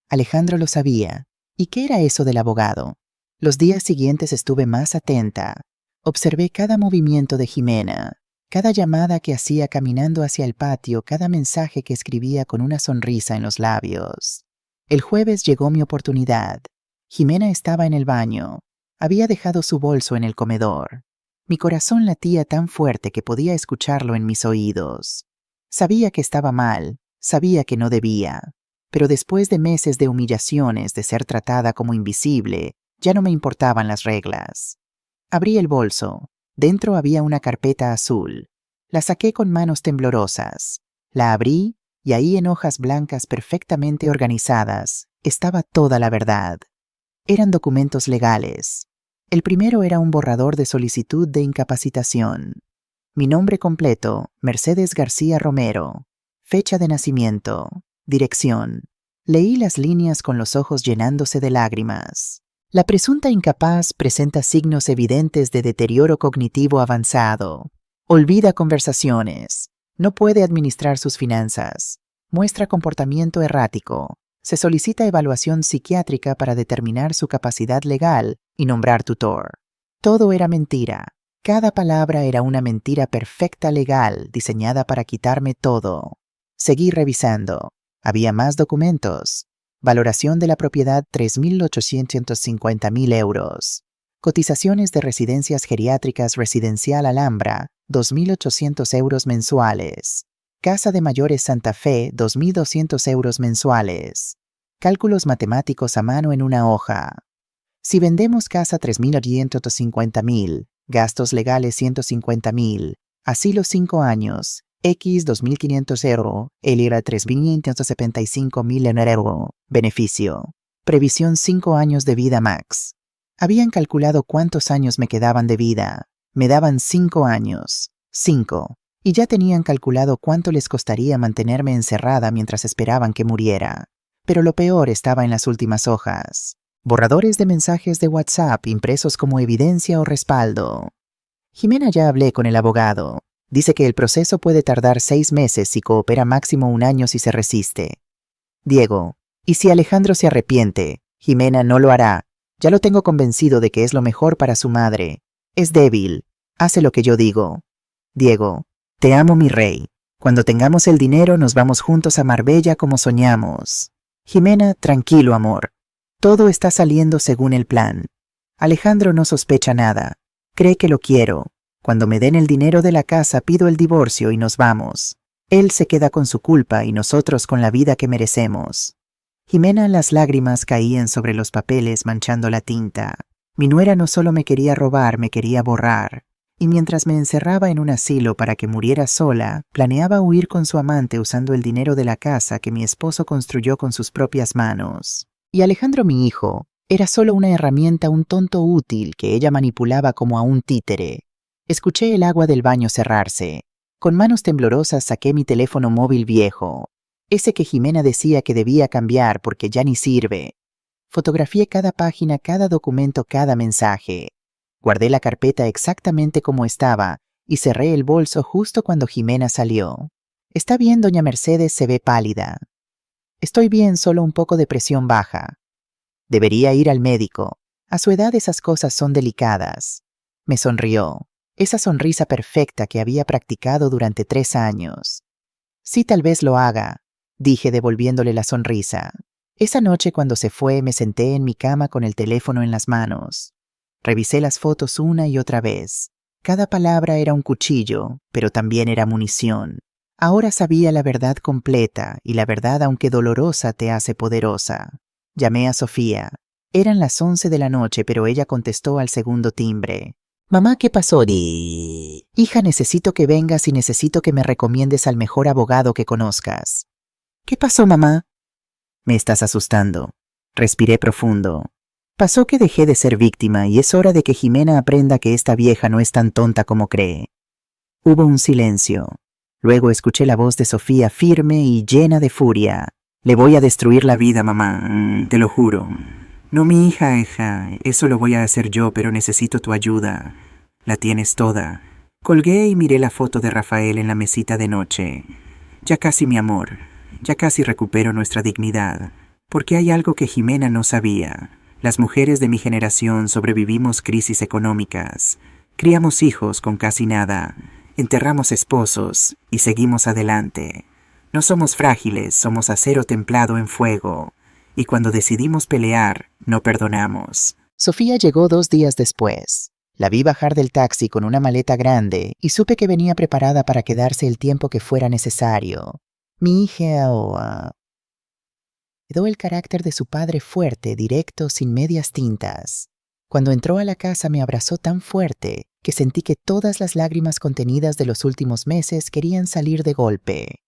Alejandro lo sabía. ¿Y qué era eso del abogado? Los días siguientes estuve más atenta. Observé cada movimiento de Jimena, cada llamada que hacía caminando hacia el patio, cada mensaje que escribía con una sonrisa en los labios. El jueves llegó mi oportunidad. Jimena estaba en el baño. Había dejado su bolso en el comedor. Mi corazón latía tan fuerte que podía escucharlo en mis oídos. Sabía que estaba mal, sabía que no debía, pero después de meses de humillaciones, de ser tratada como invisible, ya no me importaban las reglas. Abrí el bolso. Dentro había una carpeta azul. La saqué con manos temblorosas. La abrí y ahí en hojas blancas perfectamente organizadas estaba toda la verdad. Eran documentos legales. El primero era un borrador de solicitud de incapacitación. Mi nombre completo, Mercedes García Romero. Fecha de nacimiento. Dirección. Leí las líneas con los ojos llenándose de lágrimas. La presunta incapaz presenta signos evidentes de deterioro cognitivo avanzado. Olvida conversaciones. No puede administrar sus finanzas. Muestra comportamiento errático. Se solicita evaluación psiquiátrica para determinar su capacidad legal y nombrar tutor. Todo era mentira. Cada palabra era una mentira perfecta legal diseñada para quitarme todo. Seguí revisando. Había más documentos. Valoración de la propiedad 3.850.000 euros. Cotizaciones de residencias geriátricas Residencial Alhambra, 2.800 euros mensuales. Casa de Mayores Santa Fe, 2.200 euros mensuales. Cálculos matemáticos a mano en una hoja. Si vendemos casa 3.850.000, gastos legales 150.000, asilo 5 años, X 2.500 euros, el IRA 3.575.000 euros, beneficio. Previsión 5 años de vida max. Habían calculado cuántos años me quedaban de vida. Me daban 5 años. 5. Y ya tenían calculado cuánto les costaría mantenerme encerrada mientras esperaban que muriera. Pero lo peor estaba en las últimas hojas. Borradores de mensajes de WhatsApp impresos como evidencia o respaldo. Jimena, ya hablé con el abogado. Dice que el proceso puede tardar 6 meses si coopera máximo 1 año si se resiste. Diego, ¿y si Alejandro se arrepiente? Jimena no lo hará. Ya lo tengo convencido de que es lo mejor para su madre. Es débil. Hace lo que yo digo. Diego, te amo, mi rey. Cuando tengamos el dinero nos vamos juntos a Marbella como soñamos. Jimena, tranquilo, amor. Todo está saliendo según el plan. Alejandro no sospecha nada. Cree que lo quiero. Cuando me den el dinero de la casa pido el divorcio y nos vamos. Él se queda con su culpa y nosotros con la vida que merecemos. Jimena, las lágrimas caían sobre los papeles manchando la tinta. Mi nuera no solo me quería robar, me quería borrar. Y mientras me encerraba en un asilo para que muriera sola, planeaba huir con su amante usando el dinero de la casa que mi esposo construyó con sus propias manos. Y Alejandro, mi hijo, era solo una herramienta, un tonto útil que ella manipulaba como a un títere. Escuché el agua del baño cerrarse. Con manos temblorosas saqué mi teléfono móvil viejo, ese que Jimena decía que debía cambiar porque ya ni sirve. Fotografié cada página, cada documento, cada mensaje. Guardé la carpeta exactamente como estaba y cerré el bolso justo cuando Jimena salió. Está bien, doña Mercedes, se ve pálida. Estoy bien, solo un poco de presión baja. Debería ir al médico. A su edad esas cosas son delicadas. Me sonrió. Esa sonrisa perfecta que había practicado durante 3 años. Sí, tal vez lo haga, dije devolviéndole la sonrisa. Esa noche cuando se fue me senté en mi cama con el teléfono en las manos. Revisé las fotos una y otra vez. Cada palabra era un cuchillo, pero también era munición. Ahora sabía la verdad completa y la verdad, aunque dolorosa, te hace poderosa. Llamé a Sofía. Eran las 11 de la noche, pero ella contestó al segundo timbre. Mamá, ¿qué pasó? Hija, necesito que vengas y necesito que me recomiendes al mejor abogado que conozcas. ¿Qué pasó, mamá? Me estás asustando. Respiré profundo. Pasó que dejé de ser víctima y es hora de que Jimena aprenda que esta vieja no es tan tonta como cree. Hubo un silencio. Luego escuché la voz de Sofía firme y llena de furia. Le voy a destruir la vida, mamá, te lo juro. No, mi hija, eso lo voy a hacer yo, pero necesito tu ayuda. La tienes toda. Colgué y miré la foto de Rafael en la mesita de noche. Ya casi, mi amor, ya casi recupero nuestra dignidad. Porque hay algo que Jimena no sabía. Las mujeres de mi generación sobrevivimos crisis económicas. Criamos hijos con casi nada. Enterramos esposos y seguimos adelante. No somos frágiles, somos acero templado en fuego. Y cuando decidimos pelear, no perdonamos. Sofía llegó 2 días después. La vi bajar del taxi con una maleta grande y supe que venía preparada para quedarse el tiempo que fuera necesario. Mi hija heredó el carácter de su padre fuerte, directo, sin medias tintas. Cuando entró a la casa me abrazó tan fuerte que sentí que todas las lágrimas contenidas de los últimos meses querían salir de golpe.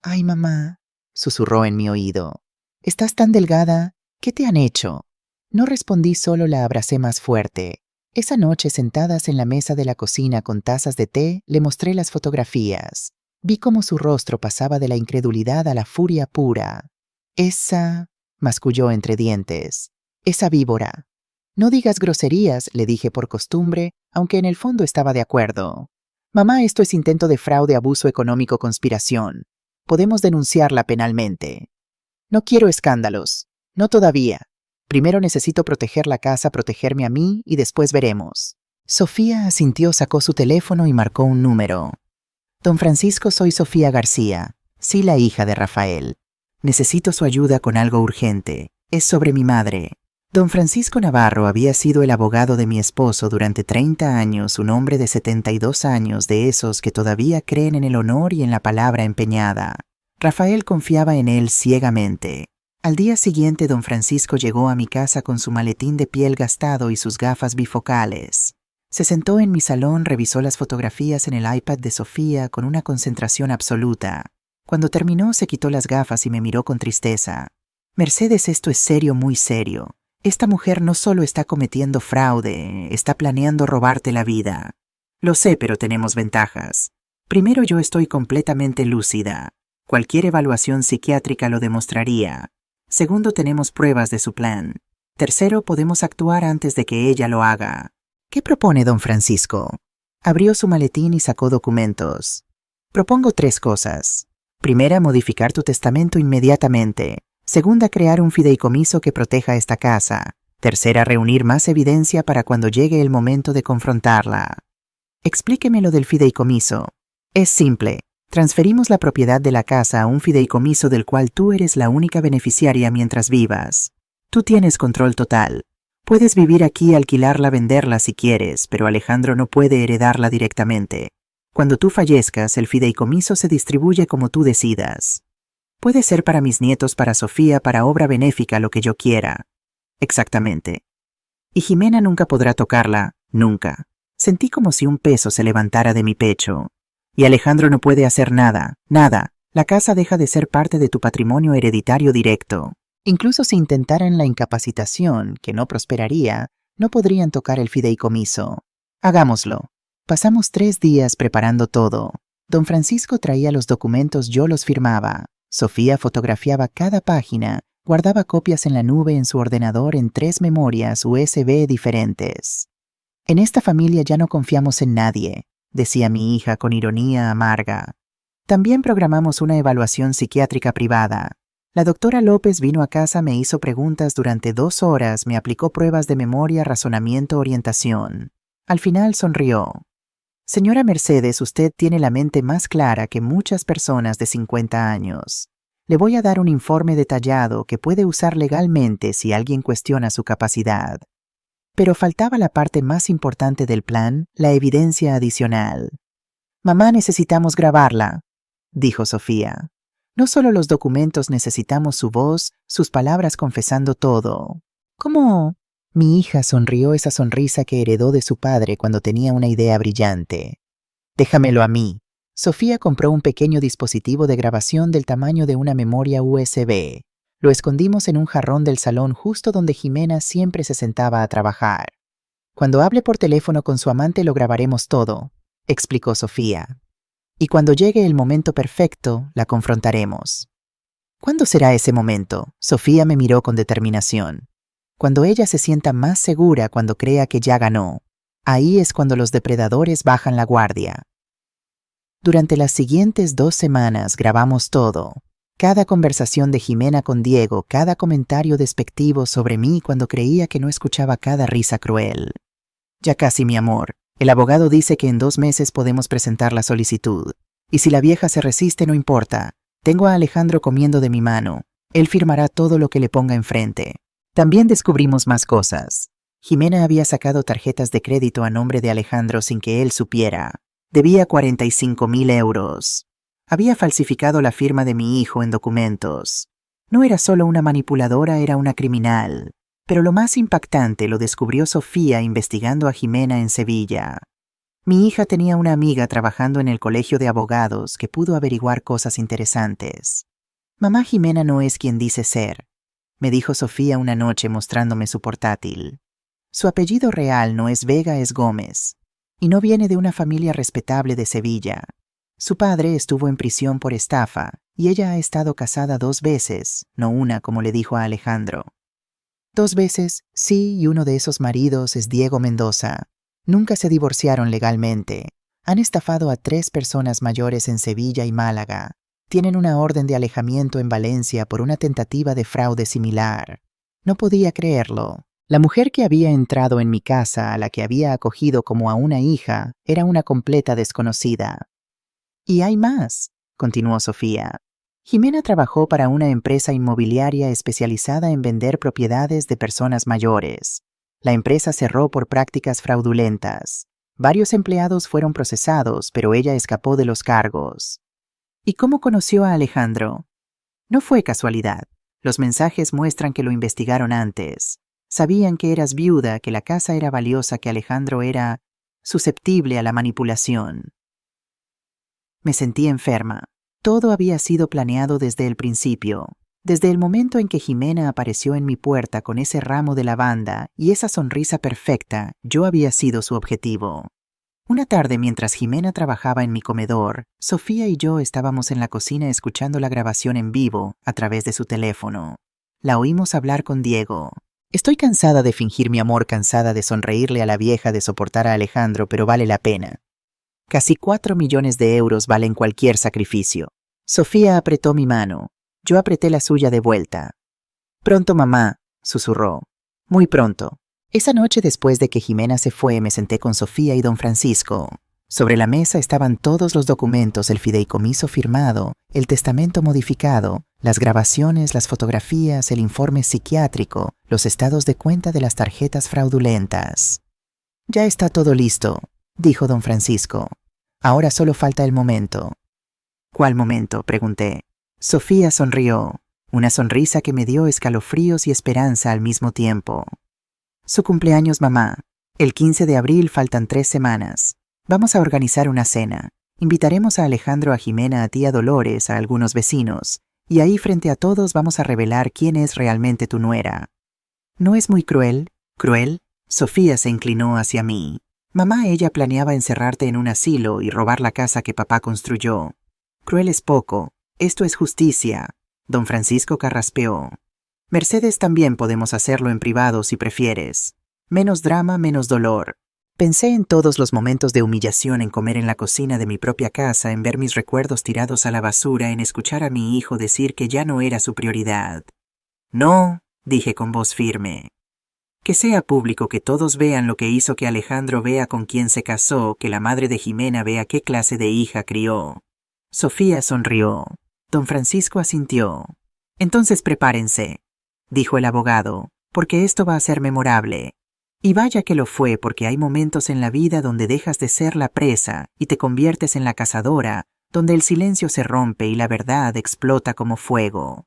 «Ay, mamá», susurró en mi oído. «Estás tan delgada. ¿Qué te han hecho?» No respondí, solo la abracé más fuerte. Esa noche, sentadas en la mesa de la cocina con tazas de té, le mostré las fotografías. Vi cómo su rostro pasaba de la incredulidad a la furia pura. «Esa», masculló entre dientes, «esa víbora». «No digas groserías», le dije por costumbre, aunque en el fondo estaba de acuerdo. «Mamá, esto es intento de fraude, abuso económico, conspiración. Podemos denunciarla penalmente». «No quiero escándalos. No todavía. Primero necesito proteger la casa, protegerme a mí y después veremos». Sofía asintió, sacó su teléfono y marcó un número. «Don Francisco, soy Sofía García. Sí, la hija de Rafael. Necesito su ayuda con algo urgente. Es sobre mi madre». Don Francisco Navarro había sido el abogado de mi esposo durante 30 años, un hombre de 72 años, de esos que todavía creen en el honor y en la palabra empeñada. Rafael confiaba en él ciegamente. Al día siguiente, don Francisco llegó a mi casa con su maletín de piel gastado y sus gafas bifocales. Se sentó en mi salón, revisó las fotografías en el iPad de Sofía con una concentración absoluta. Cuando terminó, se quitó las gafas y me miró con tristeza. «Mercedes, esto es serio, muy serio. Esta mujer no solo está cometiendo fraude, está planeando robarte la vida. Lo sé, pero tenemos ventajas. Primero, yo estoy completamente lúcida. Cualquier evaluación psiquiátrica lo demostraría. Segundo, tenemos pruebas de su plan. Tercero, podemos actuar antes de que ella lo haga». «¿Qué propone don Francisco?» Abrió su maletín y sacó documentos. «Propongo 3 cosas. Primera, modificar tu testamento inmediatamente. Segunda, crear un fideicomiso que proteja esta casa. Tercera, reunir más evidencia para cuando llegue el momento de confrontarla». «Explíqueme lo del fideicomiso». «Es simple. Transferimos la propiedad de la casa a un fideicomiso del cual tú eres la única beneficiaria mientras vivas. Tú tienes control total. Puedes vivir aquí, alquilarla, venderla si quieres, pero Alejandro no puede heredarla directamente. Cuando tú fallezcas, el fideicomiso se distribuye como tú decidas. Puede ser para mis nietos, para Sofía, para obra benéfica, lo que yo quiera». «Exactamente». «Y Jimena nunca podrá tocarla, nunca». Sentí como si un peso se levantara de mi pecho. «Y Alejandro no puede hacer nada, nada. La casa deja de ser parte de tu patrimonio hereditario directo. Incluso si intentaran la incapacitación, que no prosperaría, no podrían tocar el fideicomiso. Hagámoslo». Pasamos 3 días preparando todo. Don Francisco traía los documentos, yo los firmaba. Sofía fotografiaba cada página, guardaba copias en la nube en su ordenador en 3 memorias USB diferentes. «En esta familia ya no confiamos en nadie», decía mi hija con ironía amarga. También programamos una evaluación psiquiátrica privada. La doctora López vino a casa, me hizo preguntas durante 2 horas, me aplicó pruebas de memoria, razonamiento, orientación. Al final sonrió. «Señora Mercedes, usted tiene la mente más clara que muchas personas de 50 años. Le voy a dar un informe detallado que puede usar legalmente si alguien cuestiona su capacidad». Pero faltaba la parte más importante del plan, la evidencia adicional. «Mamá, necesitamos grabarla», dijo Sofía. «No solo los documentos, necesitamos su voz, sus palabras confesando todo». «¿Cómo?» Mi hija sonrió, esa sonrisa que heredó de su padre cuando tenía una idea brillante. «Déjamelo a mí». Sofía compró un pequeño dispositivo de grabación del tamaño de una memoria USB. Lo escondimos en un jarrón del salón justo donde Jimena siempre se sentaba a trabajar. «Cuando hable por teléfono con su amante lo grabaremos todo», explicó Sofía. «Y cuando llegue el momento perfecto, la confrontaremos». «¿Cuándo será ese momento?», Sofía me miró con determinación. «Cuando ella se sienta más segura, cuando crea que ya ganó. Ahí es cuando los depredadores bajan la guardia». Durante las siguientes 2 semanas grabamos todo. Cada conversación de Jimena con Diego, cada comentario despectivo sobre mí cuando creía que no escuchaba cada risa cruel. «Ya casi, mi amor. El abogado dice que en 2 meses podemos presentar la solicitud. Y si la vieja se resiste, no importa. Tengo a Alejandro comiendo de mi mano. Él firmará todo lo que le ponga enfrente». También descubrimos más cosas. Jimena había sacado tarjetas de crédito a nombre de Alejandro sin que él supiera. Debía 45.000 euros. Había falsificado la firma de mi hijo en documentos. No era solo una manipuladora, era una criminal. Pero lo más impactante lo descubrió Sofía investigando a Jimena en Sevilla. Mi hija tenía una amiga trabajando en el colegio de abogados que pudo averiguar cosas interesantes. Mamá, Jimena no es quien dice ser, me dijo Sofía una noche mostrándome su portátil. Su apellido real no es Vega, es Gómez, y no viene de una familia respetable de Sevilla. Su padre estuvo en prisión por estafa, y ella ha estado casada 2 veces, no una como le dijo a Alejandro. 2 veces, sí, y uno de esos maridos es Diego Mendoza. Nunca se divorciaron legalmente. Han estafado a 3 personas mayores en Sevilla y Málaga. Tienen una orden de alejamiento en Valencia por una tentativa de fraude similar. No podía creerlo. La mujer que había entrado en mi casa, a la que había acogido como a una hija, era una completa desconocida. Y hay más, continuó Sofía. Jimena trabajó para una empresa inmobiliaria especializada en vender propiedades de personas mayores. La empresa cerró por prácticas fraudulentas. Varios empleados fueron procesados, pero ella escapó de los cargos. ¿Y cómo conoció a Alejandro? No fue casualidad. Los mensajes muestran que lo investigaron antes. Sabían que eras viuda, que la casa era valiosa, que Alejandro era susceptible a la manipulación. Me sentí enferma. Todo había sido planeado desde el principio. Desde el momento en que Jimena apareció en mi puerta con ese ramo de lavanda y esa sonrisa perfecta, yo había sido su objetivo. Una tarde, mientras Jimena trabajaba en mi comedor, Sofía y yo estábamos en la cocina escuchando la grabación en vivo a través de su teléfono. La oímos hablar con Diego. Estoy cansada de fingir mi amor, cansada de sonreírle a la vieja, de soportar a Alejandro, pero vale la pena. Casi 4 millones de euros valen cualquier sacrificio. Sofía apretó mi mano. Yo apreté la suya de vuelta. Pronto, mamá, susurró. Muy pronto. Esa noche, después de que Jimena se fue, me senté con Sofía y don Francisco. Sobre la mesa estaban todos los documentos, el fideicomiso firmado, el testamento modificado, las grabaciones, las fotografías, el informe psiquiátrico, los estados de cuenta de las tarjetas fraudulentas. Ya está todo listo, dijo don Francisco. Ahora solo falta el momento. ¿Cuál momento?, pregunté. Sofía sonrió, una sonrisa que me dio escalofríos y esperanza al mismo tiempo. Su cumpleaños, mamá. El 15 de abril, faltan 3 semanas. Vamos a organizar una cena. Invitaremos a Alejandro, a Jimena, a tía Dolores, a algunos vecinos, y ahí frente a todos vamos a revelar quién es realmente tu nuera. ¿No es muy cruel? ¿Cruel? Sofía se inclinó hacia mí. Mamá, ella planeaba encerrarte en un asilo y robar la casa que papá construyó. Cruel es poco. Esto es justicia. Don Francisco carraspeó. Mercedes, también podemos hacerlo en privado si prefieres. Menos drama, menos dolor. Pensé en todos los momentos de humillación, en comer en la cocina de mi propia casa, en ver mis recuerdos tirados a la basura, en escuchar a mi hijo decir que ya no era su prioridad. No, dije con voz firme. Que sea público, que todos vean lo que hizo, que Alejandro vea con quién se casó, que la madre de Jimena vea qué clase de hija crió. Sofía sonrió. Don Francisco asintió. Entonces prepárense, dijo el abogado, porque esto va a ser memorable. Y vaya que lo fue, porque hay momentos en la vida donde dejas de ser la presa y te conviertes en la cazadora, donde el silencio se rompe y la verdad explota como fuego.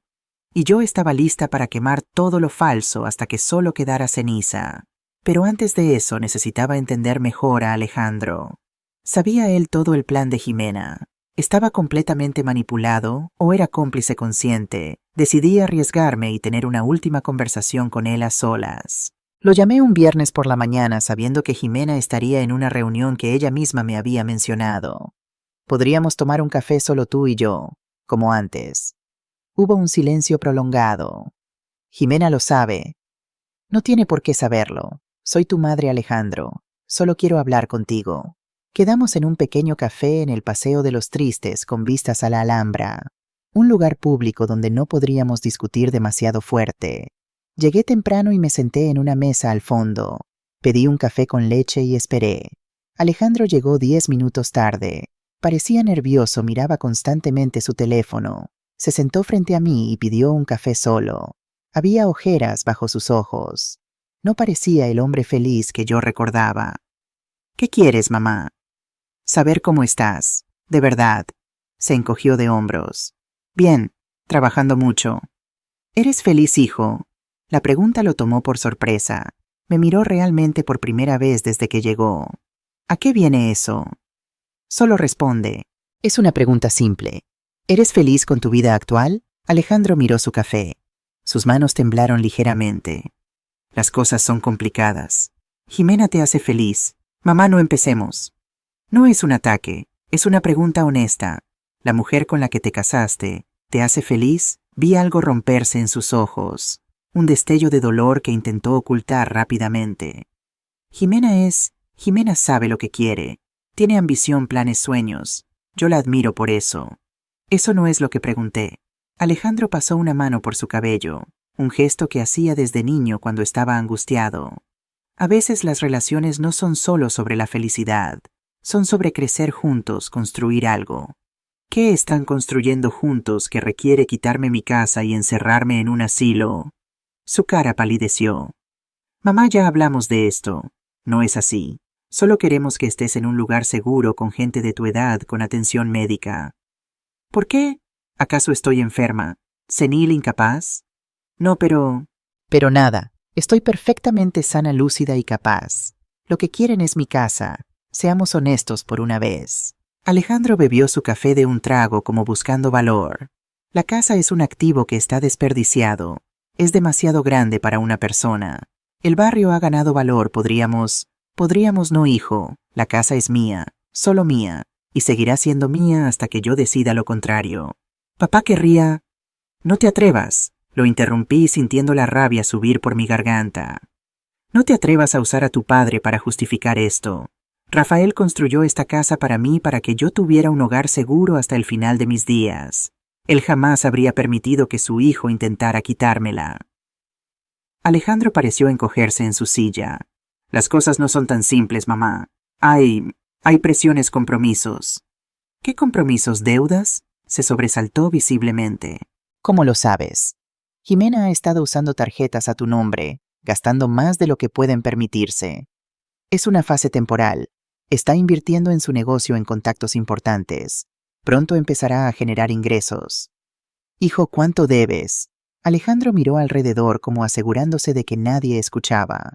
Y yo estaba lista para quemar todo lo falso hasta que solo quedara ceniza. Pero antes de eso necesitaba entender mejor a Alejandro. ¿Sabía él todo el plan de Jimena? ¿Estaba completamente manipulado o era cómplice consciente? Decidí arriesgarme y tener una última conversación con él a solas. Lo llamé un viernes por la mañana sabiendo que Jimena estaría en una reunión que ella misma me había mencionado. Podríamos tomar un café solo tú y yo, como antes. Hubo un silencio prolongado. Jimena lo sabe. No tiene por qué saberlo. Soy tu madre, Alejandro. Solo quiero hablar contigo. Quedamos en un pequeño café en el Paseo de los Tristes con vistas a la Alhambra. Un lugar público donde no podríamos discutir demasiado fuerte. Llegué temprano y me senté en una mesa al fondo. Pedí un café con leche y esperé. Alejandro llegó 10 minutos tarde. Parecía nervioso, miraba constantemente su teléfono. Se sentó frente a mí y pidió un café solo. Había ojeras bajo sus ojos. No parecía el hombre feliz que yo recordaba. ¿Qué quieres, mamá? Saber cómo estás, de verdad. Se encogió de hombros. Bien, trabajando mucho. ¿Eres feliz, hijo? La pregunta lo tomó por sorpresa. Me miró realmente por primera vez desde que llegó. ¿A qué viene eso? Solo responde. Es una pregunta simple. ¿Eres feliz con tu vida actual? Alejandro miró su café. Sus manos temblaron ligeramente. Las cosas son complicadas. Jimena te hace feliz. Mamá, no empecemos. No es un ataque, es una pregunta honesta. ¿La mujer con la que te casaste te hace feliz? Vi algo romperse en sus ojos, un destello de dolor que intentó ocultar rápidamente. Jimena sabe lo que quiere. Tiene ambición, planes, sueños. Yo la admiro por eso. Eso no es lo que pregunté. Alejandro pasó una mano por su cabello, un gesto que hacía desde niño cuando estaba angustiado. A veces las relaciones no son solo sobre la felicidad, son sobre crecer juntos, construir algo. ¿Qué están construyendo juntos que requiere quitarme mi casa y encerrarme en un asilo? Su cara palideció. Mamá, ya hablamos de esto. No es así. Solo queremos que estés en un lugar seguro con gente de tu edad, con atención médica. ¿Por qué? ¿Acaso estoy enferma? ¿Senil, incapaz? No, pero... Pero nada. Estoy perfectamente sana, lúcida y capaz. Lo que quieren es mi casa. Seamos honestos por una vez. Alejandro bebió su café de un trago como buscando valor. La casa es un activo que está desperdiciado. Es demasiado grande para una persona. El barrio ha ganado valor, podríamos no, hijo. La casa es mía, solo mía, y seguirá siendo mía hasta que yo decida lo contrario. Papá querría... No te atrevas. Lo interrumpí sintiendo la rabia subir por mi garganta. No te atrevas a usar a tu padre para justificar esto. Rafael construyó esta casa para mí para que yo tuviera un hogar seguro hasta el final de mis días. Él jamás habría permitido que su hijo intentara quitármela. Alejandro pareció encogerse en su silla. Las cosas no son tan simples, mamá. Hay presiones, compromisos. ¿Qué compromisos, deudas? Se sobresaltó visiblemente. ¿Cómo lo sabes? Jimena ha estado usando tarjetas a tu nombre, gastando más de lo que pueden permitirse. Es una fase temporal. Está invirtiendo en su negocio en contactos importantes. Pronto empezará a generar ingresos. Hijo, ¿cuánto debes? Alejandro miró alrededor como asegurándose de que nadie escuchaba.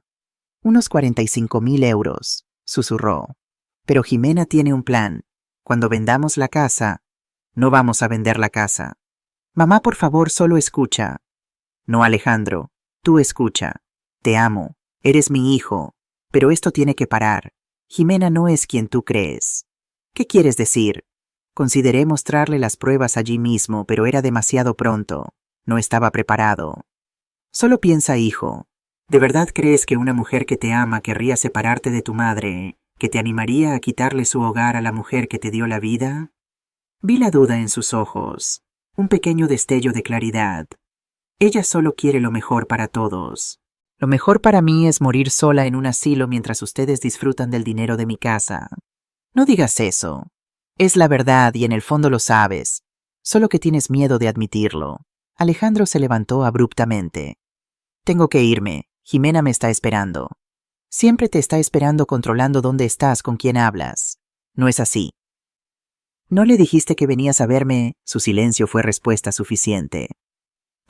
Unos 45,000 euros, susurró. Pero Jimena tiene un plan. Cuando vendamos la casa... No vamos a vender la casa. Mamá, por favor, solo escucha. No, Alejandro, tú escucha. Te amo. Eres mi hijo. Pero esto tiene que parar. Jimena no es quien tú crees. ¿Qué quieres decir? Consideré mostrarle las pruebas allí mismo, pero era demasiado pronto. No estaba preparado. Solo piensa, hijo. ¿De verdad crees que una mujer que te ama querría separarte de tu madre, que te animaría a quitarle su hogar a la mujer que te dio la vida? Vi la duda en sus ojos, un pequeño destello de claridad. Ella solo quiere lo mejor para todos. Lo mejor para mí es morir sola en un asilo mientras ustedes disfrutan del dinero de mi casa. No digas eso. Es la verdad y en el fondo lo sabes, solo que tienes miedo de admitirlo. Alejandro se levantó abruptamente. Tengo que irme. Jimena me está esperando. Siempre te está esperando, controlando dónde estás, con quién hablas. No es así. ¿No le dijiste que venías a verme? Su silencio fue respuesta suficiente.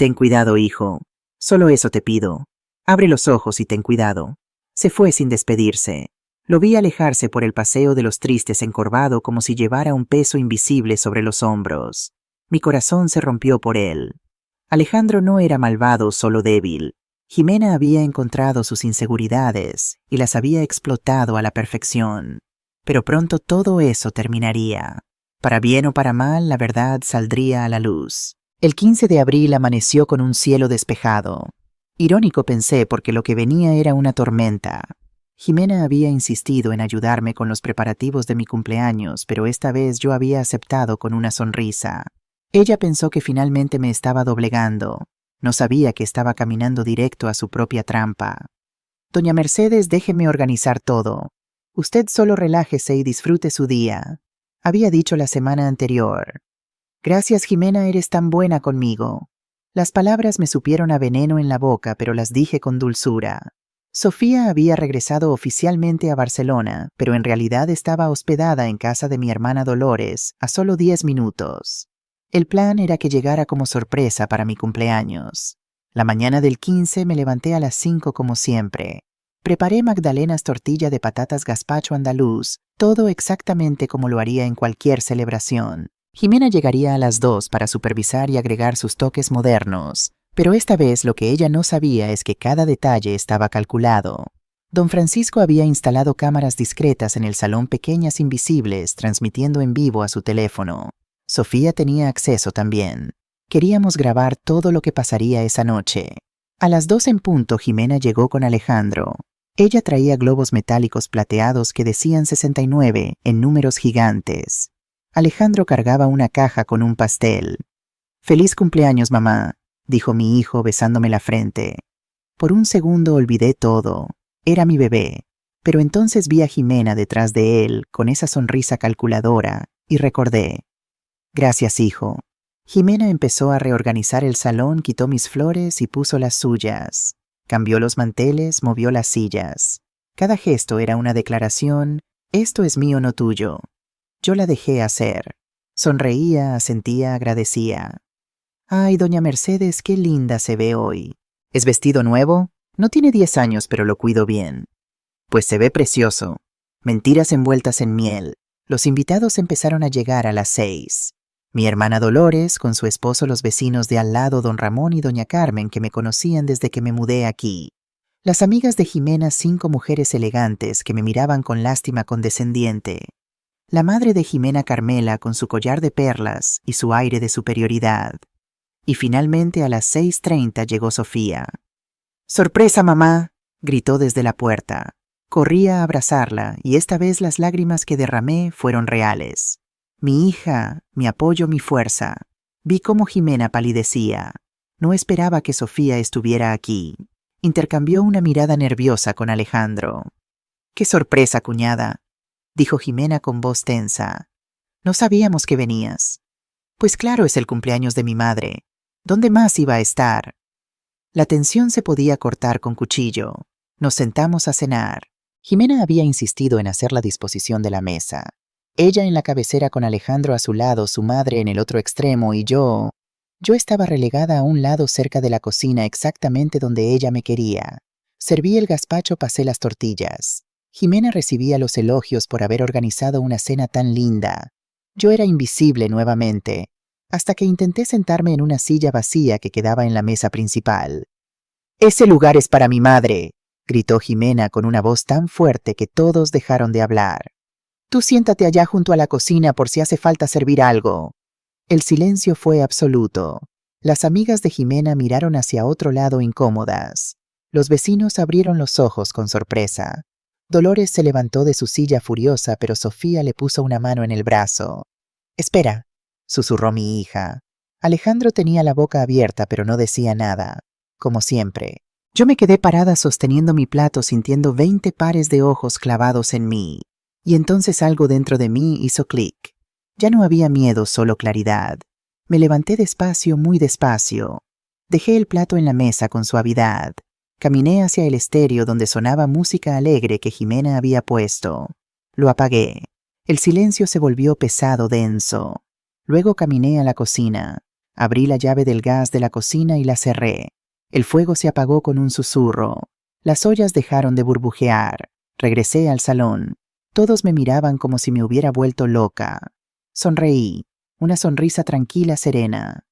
Ten cuidado, hijo. Solo eso te pido. Abre los ojos y ten cuidado. Se fue sin despedirse. Lo vi alejarse por el paseo de los tristes encorvado como si llevara un peso invisible sobre los hombros. Mi corazón se rompió por él. Alejandro no era malvado, solo débil. Jimena había encontrado sus inseguridades y las había explotado a la perfección. Pero pronto todo eso terminaría. Para bien o para mal, la verdad saldría a la luz. El 15 de abril amaneció con un cielo despejado. Irónico, pensé, porque lo que venía era una tormenta. Jimena había insistido en ayudarme con los preparativos de mi cumpleaños, pero esta vez yo había aceptado con una sonrisa. Ella pensó que finalmente me estaba doblegando. No sabía que estaba caminando directo a su propia trampa. Doña Mercedes, déjeme organizar todo. Usted solo relájese y disfrute su día. Había dicho la semana anterior. Gracias, Jimena, eres tan buena conmigo. Las palabras me supieron a veneno en la boca, pero las dije con dulzura. Sofía había regresado oficialmente a Barcelona, pero en realidad estaba hospedada en casa de mi hermana Dolores, a solo 10 minutos. El plan era que llegara como sorpresa para mi cumpleaños. La mañana del 15 me levanté a las 5 como siempre. Preparé magdalenas tortilla de patatas gazpacho andaluz, todo exactamente como lo haría en cualquier celebración. Jimena llegaría a las 2 para supervisar y agregar sus toques modernos. Pero esta vez lo que ella no sabía es que cada detalle estaba calculado. Don Francisco había instalado cámaras discretas en el salón pequeñas invisibles, transmitiendo en vivo a su teléfono. Sofía tenía acceso también. Queríamos grabar todo lo que pasaría esa noche. A las 2 en punto, Jimena llegó con Alejandro. Ella traía globos metálicos plateados que decían 69 en números gigantes. Alejandro cargaba una caja con un pastel. «Feliz cumpleaños, mamá», dijo mi hijo besándome la frente. Por un segundo olvidé todo. Era mi bebé. Pero entonces vi a Jimena detrás de él, con esa sonrisa calculadora, y recordé. «Gracias, hijo». Jimena empezó a reorganizar el salón, quitó mis flores y puso las suyas. Cambió los manteles, movió las sillas. Cada gesto era una declaración: «Esto es mío, no tuyo». Yo la dejé hacer. Sonreía, asentía, agradecía. «Ay, doña Mercedes, qué linda se ve hoy. ¿Es vestido nuevo? No tiene 10 años, pero lo cuido bien». «Pues se ve precioso». Mentiras envueltas en miel. Los invitados empezaron a llegar a las 6. Mi hermana Dolores, con su esposo, los vecinos de al lado, don Ramón y doña Carmen, que me conocían desde que me mudé aquí. Las amigas de Jimena, 5 mujeres elegantes que me miraban con lástima condescendiente. La madre de Jimena, Carmela, con su collar de perlas y su aire de superioridad. Y finalmente a las 6:30 llegó Sofía. «¡Sorpresa, mamá!», gritó desde la puerta. Corrí a abrazarla y esta vez las lágrimas que derramé fueron reales. Mi hija, mi apoyo, mi fuerza. Vi cómo Jimena palidecía. No esperaba que Sofía estuviera aquí. Intercambió una mirada nerviosa con Alejandro. «¡Qué sorpresa, cuñada!», dijo Jimena con voz tensa. «No sabíamos que venías». «Pues claro, es el cumpleaños de mi madre. ¿Dónde más iba a estar?». La tensión se podía cortar con cuchillo. Nos sentamos a cenar. Jimena había insistido en hacer la disposición de la mesa. Ella en la cabecera con Alejandro a su lado, su madre en el otro extremo y yo estaba relegada a un lado cerca de la cocina exactamente donde ella me quería. Serví el gazpacho, pasé las tortillas. Jimena recibía los elogios por haber organizado una cena tan linda. Yo era invisible nuevamente, hasta que intenté sentarme en una silla vacía que quedaba en la mesa principal. «Ese lugar es para mi madre», gritó Jimena con una voz tan fuerte que todos dejaron de hablar. «Tú siéntate allá junto a la cocina por si hace falta servir algo». El silencio fue absoluto. Las amigas de Jimena miraron hacia otro lado incómodas. Los vecinos abrieron los ojos con sorpresa. Dolores se levantó de su silla furiosa, pero Sofía le puso una mano en el brazo. «Espera», susurró mi hija. Alejandro tenía la boca abierta, pero no decía nada, como siempre. Yo me quedé parada sosteniendo mi plato, sintiendo 20 pares de ojos clavados en mí. Y entonces algo dentro de mí hizo clic. Ya no había miedo, solo claridad. Me levanté despacio, muy despacio. Dejé el plato en la mesa con suavidad. Caminé hacia el estéreo donde sonaba música alegre que Jimena había puesto. Lo apagué. El silencio se volvió pesado, denso. Luego caminé a la cocina. Abrí la llave del gas de la cocina y la cerré. El fuego se apagó con un susurro. Las ollas dejaron de burbujear. Regresé al salón. Todos me miraban como si me hubiera vuelto loca. Sonreí, una sonrisa tranquila, serena.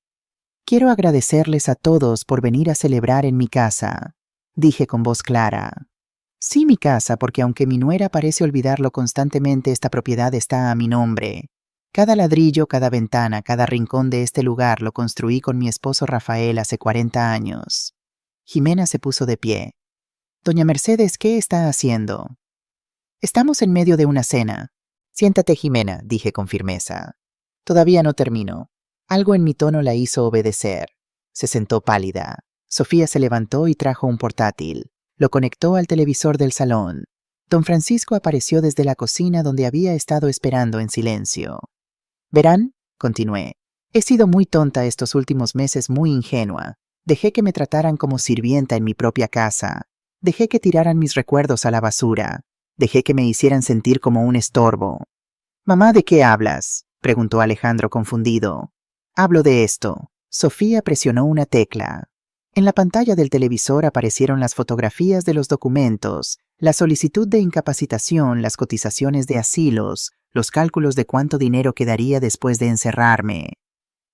«Quiero agradecerles a todos por venir a celebrar en mi casa», dije con voz clara. «Sí, mi casa, porque aunque mi nuera parece olvidarlo constantemente, esta propiedad está a mi nombre. Cada ladrillo, cada ventana, cada rincón de este lugar lo construí con mi esposo Rafael hace 40 años». Jimena se puso de pie. «Doña Mercedes, ¿qué está haciendo?». «Estamos en medio de una cena». «Siéntate, Jimena», dije con firmeza. «Todavía no termino». Algo en mi tono la hizo obedecer. Se sentó pálida. Sofía se levantó y trajo un portátil. Lo conectó al televisor del salón. Don Francisco apareció desde la cocina donde había estado esperando en silencio. «Verán», continué, «he sido muy tonta estos últimos meses, muy ingenua. Dejé que me trataran como sirvienta en mi propia casa. Dejé que tiraran mis recuerdos a la basura. Dejé que me hicieran sentir como un estorbo. «Mamá, ¿de qué hablas?», preguntó Alejandro confundido. «Hablo de esto». Sofía presionó una tecla. En la pantalla del televisor aparecieron las fotografías de los documentos, la solicitud de incapacitación, las cotizaciones de asilos, los cálculos de cuánto dinero quedaría después de encerrarme.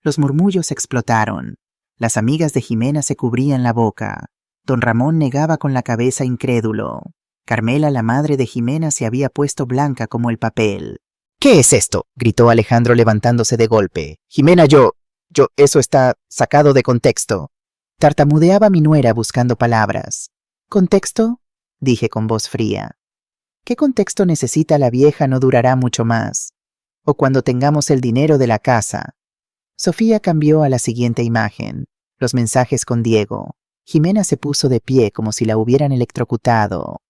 Los murmullos explotaron. Las amigas de Jimena se cubrían la boca. Don Ramón negaba con la cabeza incrédulo. Carmela, la madre de Jimena, se había puesto blanca como el papel. «¿Qué es esto?», gritó Alejandro levantándose de golpe. «Jimena, eso está sacado de contexto». Tartamudeaba mi nuera buscando palabras. «¿Contexto?», dije con voz fría. «¿Qué contexto necesita la vieja? No durará mucho más. O cuando tengamos el dinero de la casa». Sofía cambió a la siguiente imagen. Los mensajes con Diego. Jimena se puso de pie como si la hubieran electrocutado.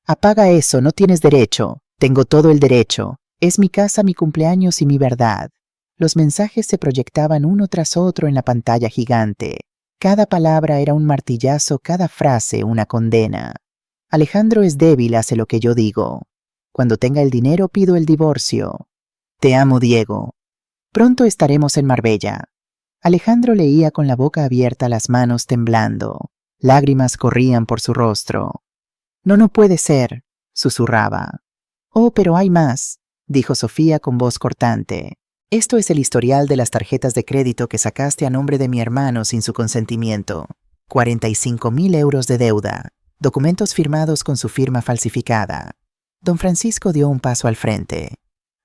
«Apaga eso, no tienes derecho». «Tengo todo el derecho. Es mi casa, mi cumpleaños y mi verdad». Los mensajes se proyectaban uno tras otro en la pantalla gigante. Cada palabra era un martillazo, cada frase una condena. «Alejandro es débil, hace lo que yo digo. Cuando tenga el dinero pido el divorcio. Te amo, Diego. Pronto estaremos en Marbella». Alejandro leía con la boca abierta, las manos temblando. Lágrimas corrían por su rostro. No puede ser», susurraba. «Oh, pero hay más», dijo Sofía con voz cortante. «Esto es el historial de las tarjetas de crédito que sacaste a nombre de mi hermano sin su consentimiento. 45.000 euros de deuda. Documentos firmados con su firma falsificada». Don Francisco dio un paso al frente.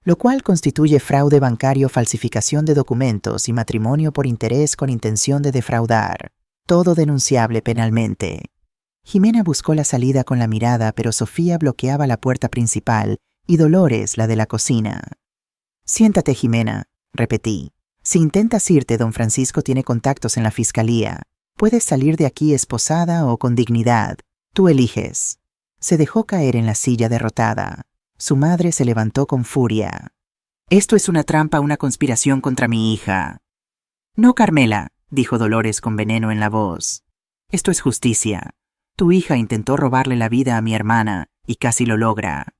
«Lo cual constituye fraude bancario, falsificación de documentos y matrimonio por interés con intención de defraudar. Todo denunciable penalmente». Jimena buscó la salida con la mirada, pero Sofía bloqueaba la puerta principal y Dolores la de la cocina. «Siéntate, Jimena», repetí. «Si intentas irte, don Francisco tiene contactos en la fiscalía. Puedes salir de aquí esposada o con dignidad. Tú eliges». Se dejó caer en la silla derrotada. Su madre se levantó con furia. «Esto es una trampa, una conspiración contra mi hija». «No, Carmela», dijo Dolores con veneno en la voz. «Esto es justicia. Tu hija intentó robarle la vida a mi hermana y casi lo logra».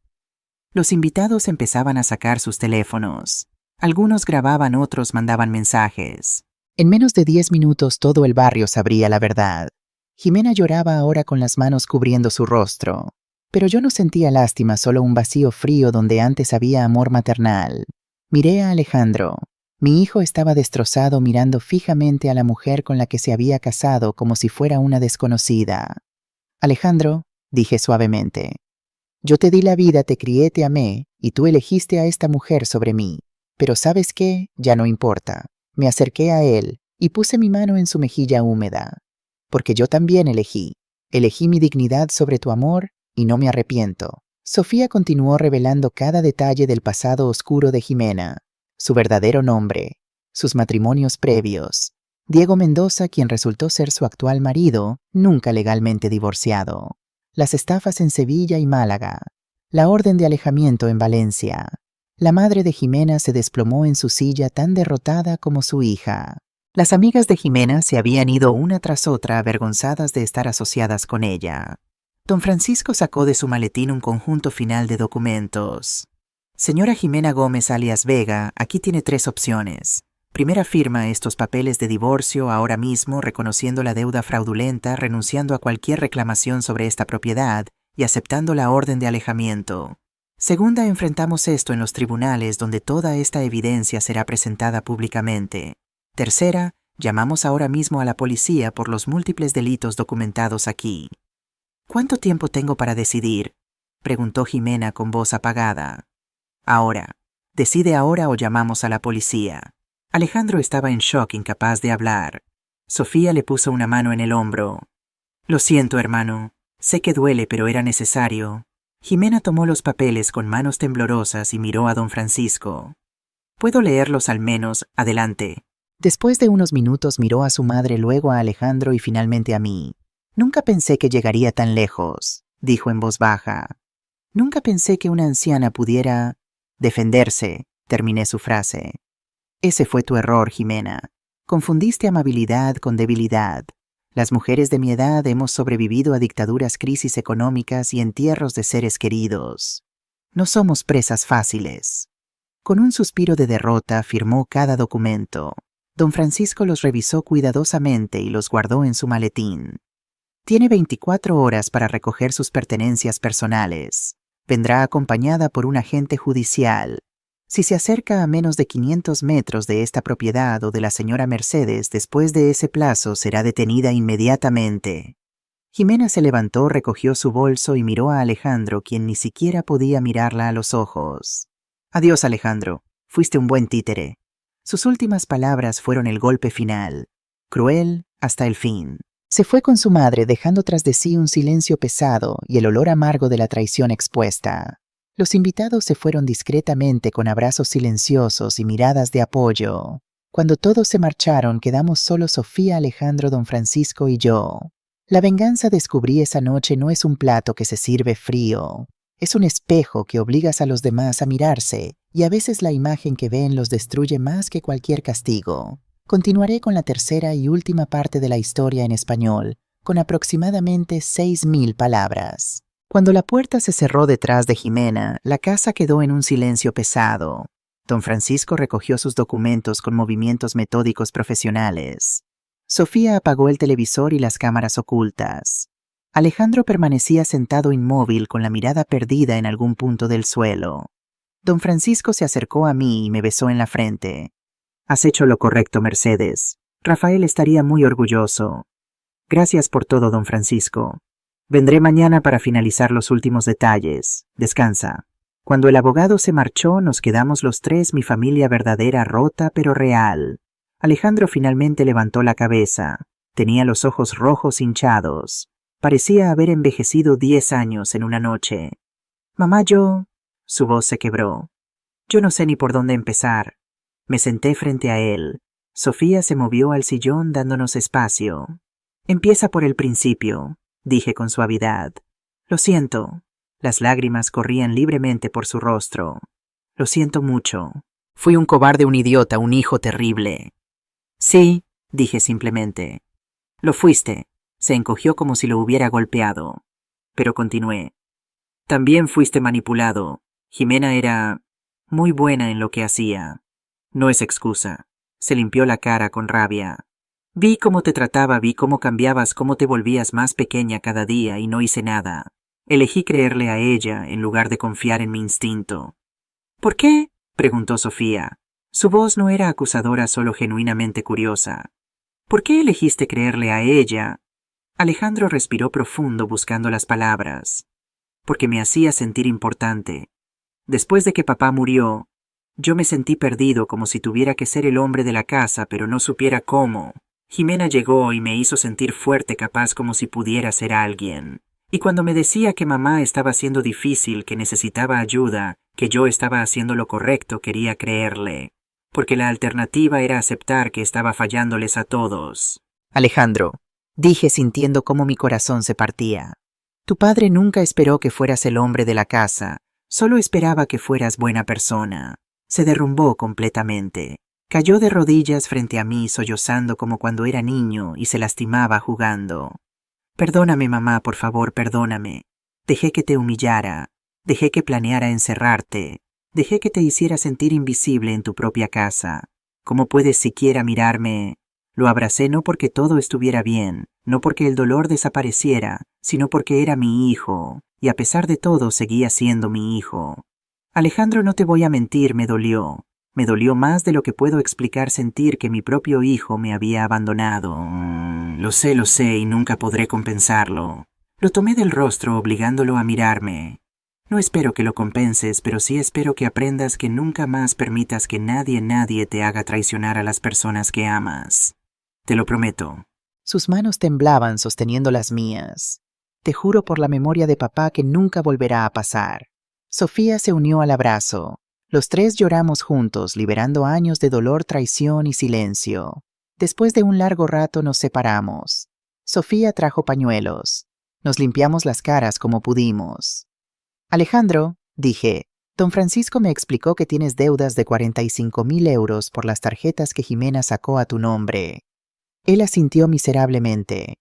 Los invitados empezaban a sacar sus teléfonos. Algunos grababan, otros mandaban mensajes. En menos de 10 minutos todo el barrio sabría la verdad. Jimena lloraba ahora con las manos cubriendo su rostro. Pero yo no sentía lástima, solo un vacío frío donde antes había amor maternal. Miré a Alejandro. Mi hijo estaba destrozado mirando fijamente a la mujer con la que se había casado como si fuera una desconocida. «Alejandro», dije suavemente, «yo te di la vida, te crié, te amé, y tú elegiste a esta mujer sobre mí. Pero ¿sabes qué? Ya no importa». Me acerqué a él y puse mi mano en su mejilla húmeda. «Porque yo también elegí. Elegí mi dignidad sobre tu amor y no me arrepiento». Sofía continuó revelando cada detalle del pasado oscuro de Jimena, su verdadero nombre, sus matrimonios previos. Diego Mendoza, quien resultó ser su actual marido, nunca legalmente divorciado. Las estafas en Sevilla y Málaga. La orden de alejamiento en Valencia. La madre de Jimena se desplomó en su silla tan derrotada como su hija. Las amigas de Jimena se habían ido una tras otra avergonzadas de estar asociadas con ella. Don Francisco sacó de su maletín un conjunto final de documentos. «Señora Jimena Gómez alias Vega, aquí tiene 3 opciones. Primera, firma estos papeles de divorcio ahora mismo, reconociendo la deuda fraudulenta, renunciando a cualquier reclamación sobre esta propiedad y aceptando la orden de alejamiento. Segunda, enfrentamos esto en los tribunales donde toda esta evidencia será presentada públicamente. Tercera, llamamos ahora mismo a la policía por los múltiples delitos documentados aquí». «¿Cuánto tiempo tengo para decidir?», preguntó Jimena con voz apagada. «Ahora. Decide ahora o llamamos a la policía». Alejandro estaba en shock, incapaz de hablar. Sofía le puso una mano en el hombro. «Lo siento, hermano. Sé que duele, pero era necesario». Jimena tomó los papeles con manos temblorosas y miró a don Francisco. «¿Puedo leerlos al menos? Adelante». Después de unos minutos miró a su madre, luego a Alejandro y finalmente a mí. «Nunca pensé que llegaría tan lejos», dijo en voz baja. «Nunca pensé que una anciana pudiera defenderse», terminé su frase. «Ese fue tu error, Jimena. Confundiste amabilidad con debilidad. Las mujeres de mi edad hemos sobrevivido a dictaduras, crisis económicas y entierros de seres queridos. No somos presas fáciles. Con un suspiro de derrota firmó cada documento. Don Francisco los revisó cuidadosamente y los guardó en su maletín. Tiene 24 horas para recoger sus pertenencias personales. Vendrá acompañada por un agente judicial. Si se acerca a menos de 500 metros de esta propiedad o de la señora Mercedes después de ese plazo, será detenida inmediatamente. Jimena se levantó, recogió su bolso y miró a Alejandro, quien ni siquiera podía mirarla a los ojos. Adiós, Alejandro. Fuiste un buen títere. Sus últimas palabras fueron el golpe final, cruel hasta el fin. Se fue con su madre, dejando tras de sí un silencio pesado y el olor amargo de la traición expuesta. Los invitados se fueron discretamente con abrazos silenciosos y miradas de apoyo. Cuando todos se marcharon, quedamos solo Sofía, Alejandro, don Francisco y yo. La venganza, descubrí esa noche, no es un plato que se sirve frío. Es un espejo que obligas a los demás a mirarse, y a veces la imagen que ven los destruye más que cualquier castigo. Continuaré con la tercera y última parte de la historia en español, con aproximadamente 6.000 palabras. Cuando la puerta se cerró detrás de Jimena, la casa quedó en un silencio pesado. Don Francisco recogió sus documentos con movimientos metódicos profesionales. Sofía apagó el televisor y las cámaras ocultas. Alejandro permanecía sentado inmóvil con la mirada perdida en algún punto del suelo. Don Francisco se acercó a mí y me besó en la frente. Has hecho lo correcto, Mercedes. Rafael estaría muy orgulloso. Gracias por todo, don Francisco. Vendré mañana para finalizar los últimos detalles. Descansa. Cuando el abogado se marchó, nos quedamos los tres, mi familia verdadera, rota pero real. Alejandro finalmente levantó la cabeza. Tenía los ojos rojos hinchados. Parecía haber envejecido 10 años en una noche. Mamá, yo... Su voz se quebró. Yo no sé ni por dónde empezar. Me senté frente a él. Sofía se movió al sillón dándonos espacio. Empieza por el principio, dije con suavidad. Lo siento. Las lágrimas corrían libremente por su rostro. Lo siento mucho. Fui un cobarde, un idiota, un hijo terrible. Sí, dije simplemente. Lo fuiste. Se encogió como si lo hubiera golpeado. Pero continué. También fuiste manipulado. Jimena era muy buena en lo que hacía. No es excusa. Se limpió la cara con rabia. Vi cómo te trataba, vi cómo cambiabas, cómo te volvías más pequeña cada día y no hice nada. Elegí creerle a ella en lugar de confiar en mi instinto. ¿Por qué?, preguntó Sofía. Su voz no era acusadora, solo genuinamente curiosa. ¿Por qué elegiste creerle a ella? Alejandro respiró profundo buscando las palabras. Porque me hacía sentir importante. Después de que papá murió, yo me sentí perdido, como si tuviera que ser el hombre de la casa, pero no supiera cómo. Jimena llegó y me hizo sentir fuerte, capaz, como si pudiera ser alguien. Y cuando me decía que mamá estaba siendo difícil, que necesitaba ayuda, que yo estaba haciendo lo correcto, quería creerle. Porque la alternativa era aceptar que estaba fallándoles a todos. Alejandro, dije sintiendo cómo mi corazón se partía. Tu padre nunca esperó que fueras el hombre de la casa, solo esperaba que fueras buena persona. Se derrumbó completamente. Cayó de rodillas frente a mí, sollozando como cuando era niño y se lastimaba jugando. Perdóname, mamá, por favor, perdóname. Dejé que te humillara. Dejé que planeara encerrarte. Dejé que te hiciera sentir invisible en tu propia casa. ¿Cómo puedes siquiera mirarme? Lo abracé no porque todo estuviera bien, no porque el dolor desapareciera, sino porque era mi hijo, y a pesar de todo seguía siendo mi hijo. Alejandro, no te voy a mentir, me dolió. Me dolió más de lo que puedo explicar sentir que mi propio hijo me había abandonado. Lo sé, y nunca podré compensarlo. Lo tomé del rostro, obligándolo a mirarme. No espero que lo compenses, pero sí espero que aprendas que nunca más permitas que nadie te haga traicionar a las personas que amas. Te lo prometo. Sus manos temblaban sosteniendo las mías. Te juro por la memoria de papá que nunca volverá a pasar. Sofía se unió al abrazo. Los tres lloramos juntos, liberando años de dolor, traición y silencio. Después de un largo rato nos separamos. Sofía trajo pañuelos. Nos limpiamos las caras como pudimos. Alejandro, dije, don Francisco me explicó que tienes deudas de 45.000 euros por las tarjetas que Jimena sacó a tu nombre. Él asintió miserablemente.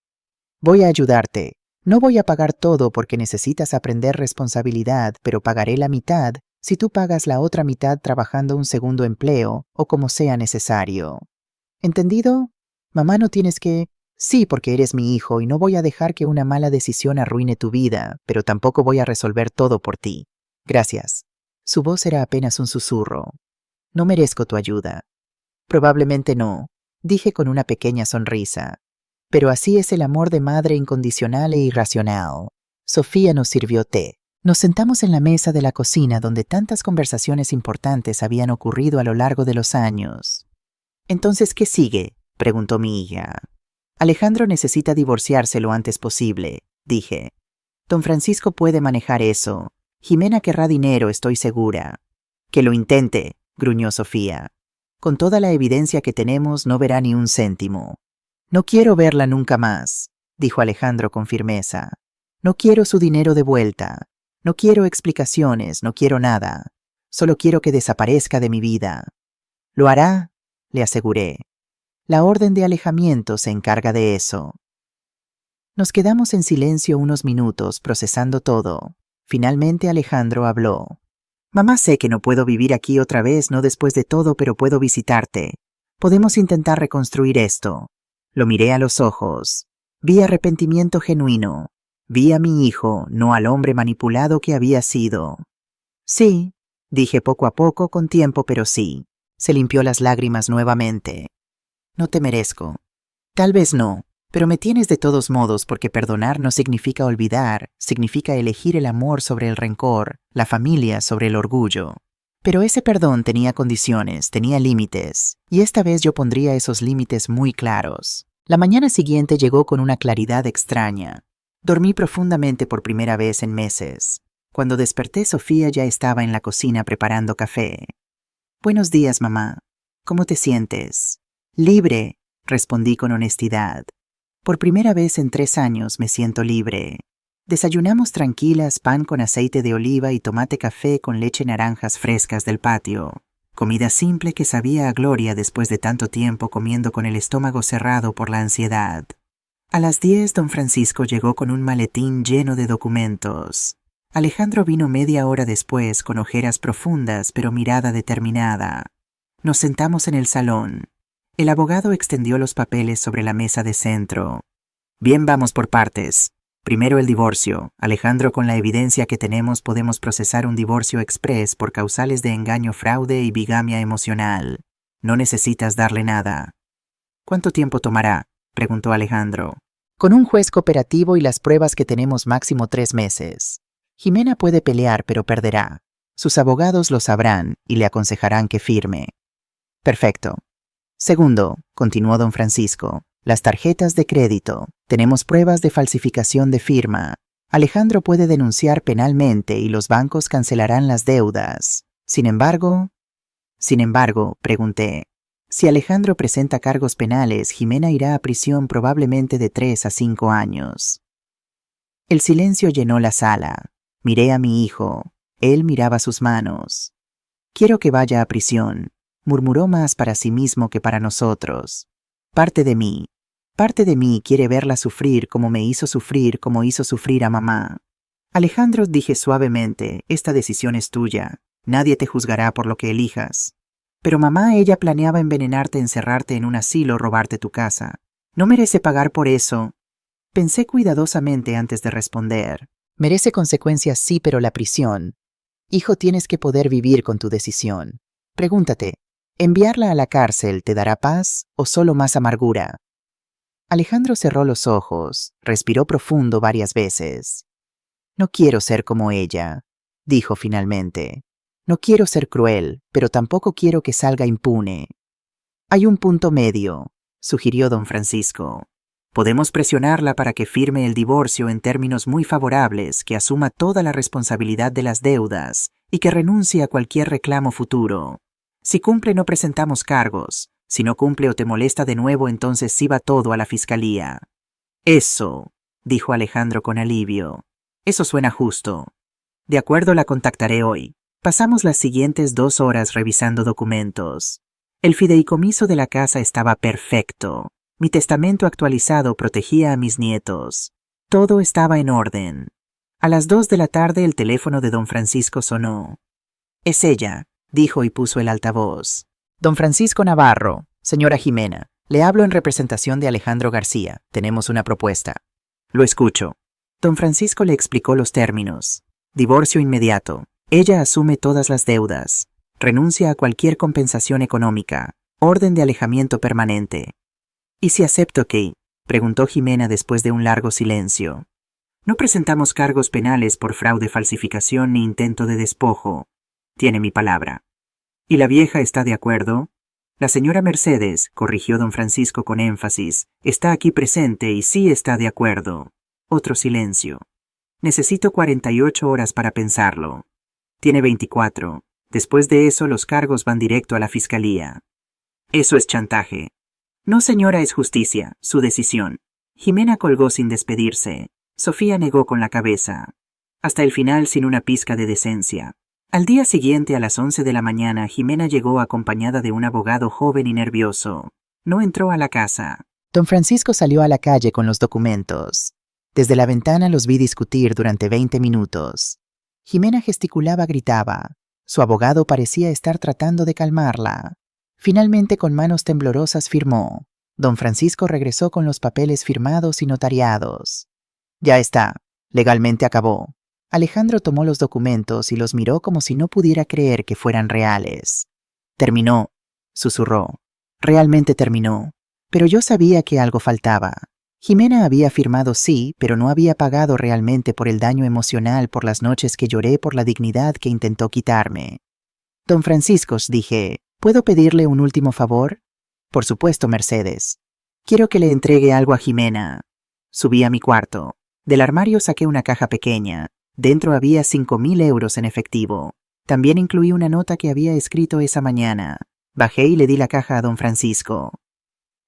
Voy a ayudarte. No voy a pagar todo porque necesitas aprender responsabilidad, pero pagaré la mitad si tú pagas la otra mitad trabajando un segundo empleo o como sea necesario. ¿Entendido? Mamá, no tienes que... Sí, porque eres mi hijo y no voy a dejar que una mala decisión arruine tu vida, pero tampoco voy a resolver todo por ti. Gracias. Su voz era apenas un susurro. No merezco tu ayuda. Probablemente no, dije con una pequeña sonrisa. Pero así es el amor de madre incondicional e irracional. Sofía nos sirvió té. Nos sentamos en la mesa de la cocina donde tantas conversaciones importantes habían ocurrido a lo largo de los años. «Entonces, ¿qué sigue?», preguntó mi hija. «Alejandro necesita divorciarse lo antes posible», dije. «Don Francisco puede manejar eso. Jimena querrá dinero, estoy segura». «Que lo intente», gruñó Sofía. «Con toda la evidencia que tenemos, no verá ni un céntimo». «No quiero verla nunca más», dijo Alejandro con firmeza. «No quiero su dinero de vuelta. No quiero explicaciones, no quiero nada. Solo quiero que desaparezca de mi vida». «Lo hará», le aseguré. «La orden de alejamiento se encarga de eso». Nos quedamos en silencio unos minutos procesando todo. Finalmente Alejandro habló. «Mamá, sé que no puedo vivir aquí otra vez, no después de todo, pero puedo visitarte. Podemos intentar reconstruir esto». Lo miré a los ojos. Vi arrepentimiento genuino. Vi a mi hijo, no al hombre manipulado que había sido. «Sí», dije poco a poco, con tiempo, pero sí. Se limpió las lágrimas nuevamente. «No te merezco». «Tal vez no, pero me tienes de todos modos porque perdonar no significa olvidar, significa elegir el amor sobre el rencor, la familia sobre el orgullo». Pero ese perdón tenía condiciones, tenía límites, y esta vez yo pondría esos límites muy claros. La mañana siguiente llegó con una claridad extraña. Dormí profundamente por primera vez en meses. Cuando desperté, Sofía ya estaba en la cocina preparando café. «Buenos días, mamá. ¿Cómo te sientes?» «Libre», respondí con honestidad. «Por primera vez en 3 años me siento libre». Desayunamos tranquilas, pan con aceite de oliva y tomate café con leche naranjas frescas del patio. Comida simple que sabía a gloria después de tanto tiempo comiendo con el estómago cerrado por la ansiedad. A las 10, don Francisco llegó con un maletín lleno de documentos. Alejandro vino media hora después con ojeras profundas pero mirada determinada. Nos sentamos en el salón. El abogado extendió los papeles sobre la mesa de centro. «Bien, vamos por partes. Primero el divorcio. Alejandro, con la evidencia que tenemos podemos procesar un divorcio express por causales de engaño, fraude y bigamia emocional. No necesitas darle nada». «¿Cuánto tiempo tomará?», preguntó Alejandro. «Con un juez cooperativo y las pruebas que tenemos, máximo 3 meses. Jimena puede pelear, pero perderá. Sus abogados lo sabrán y le aconsejarán que firme». «Perfecto. Segundo», continuó don Francisco, «las tarjetas de crédito. Tenemos pruebas de falsificación de firma. Alejandro puede denunciar penalmente y los bancos cancelarán las deudas. Sin embargo, pregunté, si Alejandro presenta cargos penales, Jimena irá a prisión probablemente de 3 a 5 años». El silencio llenó la sala. Miré a mi hijo. Él miraba sus manos. «Quiero que vaya a prisión», murmuró, más para sí mismo que para nosotros. Parte de mí quiere verla sufrir como me hizo sufrir, como hizo sufrir a mamá». «Alejandro», dije suavemente, «esta decisión es tuya. Nadie te juzgará por lo que elijas». «Pero mamá, ella planeaba envenenarte, encerrarte en un asilo, robarte tu casa. No merece pagar por eso». Pensé cuidadosamente antes de responder. «Merece consecuencias, sí, pero la prisión. Hijo, tienes que poder vivir con tu decisión. Pregúntate, ¿enviarla a la cárcel te dará paz o solo más amargura?» Alejandro cerró los ojos, respiró profundo varias veces. «No quiero ser como ella», dijo finalmente. «No quiero ser cruel, pero tampoco quiero que salga impune». «Hay un punto medio», sugirió don Francisco. «Podemos presionarla para que firme el divorcio en términos muy favorables, que asuma toda la responsabilidad de las deudas y que renuncie a cualquier reclamo futuro. Si cumple, no presentamos cargos. Si no cumple o te molesta de nuevo, entonces sí va todo a la fiscalía». «Eso», dijo Alejandro con alivio. «Eso suena justo. De acuerdo, la contactaré hoy». Pasamos las siguientes 2 horas revisando documentos. El fideicomiso de la casa estaba perfecto. Mi testamento actualizado protegía a mis nietos. Todo estaba en orden. A las 2 de la tarde el teléfono de don Francisco sonó. «Es ella», dijo y puso el altavoz. Don Francisco Navarro, señora Jimena, le hablo en representación de Alejandro García. Tenemos una propuesta. Lo escucho. Don Francisco le explicó los términos. Divorcio inmediato. Ella asume todas las deudas. Renuncia a cualquier compensación económica. Orden de alejamiento permanente. ¿Y si acepto qué?, preguntó Jimena después de un largo silencio. No presentamos cargos penales por fraude, falsificación ni intento de despojo. Tiene mi palabra. ¿Y la vieja está de acuerdo? La señora Mercedes, corrigió don Francisco con énfasis, está aquí presente y sí está de acuerdo. Otro silencio. Necesito 48 horas para pensarlo. Tiene 24. Después de eso los cargos van directo a la fiscalía. Eso es chantaje. No, señora, es justicia, su decisión. Jimena colgó sin despedirse. Sofía negó con la cabeza. Hasta el final sin una pizca de decencia. Al día siguiente a las 11 de la mañana Jimena llegó acompañada de un abogado joven y nervioso. No entró a la casa. Don Francisco salió a la calle con los documentos. Desde la ventana los vi discutir durante 20 minutos. Jimena gesticulaba, gritaba. Su abogado parecía estar tratando de calmarla. Finalmente, con manos temblorosas, firmó. Don Francisco regresó con los papeles firmados y notariados. Ya está. Legalmente acabó. Alejandro tomó los documentos y los miró como si no pudiera creer que fueran reales. Terminó, susurró. Realmente terminó. Pero yo sabía que algo faltaba. Jimena había firmado sí, pero no había pagado realmente por el daño emocional, por las noches que lloré, por la dignidad que intentó quitarme. Don Francisco, dije, ¿puedo pedirle un último favor? Por supuesto, Mercedes. Quiero que le entregue algo a Jimena. Subí a mi cuarto. Del armario saqué una caja pequeña. Dentro había 5.000 euros en efectivo. También incluí una nota que había escrito esa mañana. Bajé y le di la caja a don Francisco.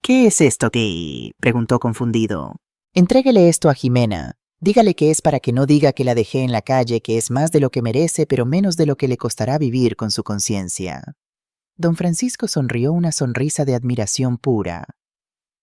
¿Qué es esto que...? Preguntó confundido. Entréguele esto a Jimena. Dígale que es para que no diga que la dejé en la calle, que es más de lo que merece, pero menos de lo que le costará vivir con su conciencia. Don Francisco sonrió una sonrisa de admiración pura.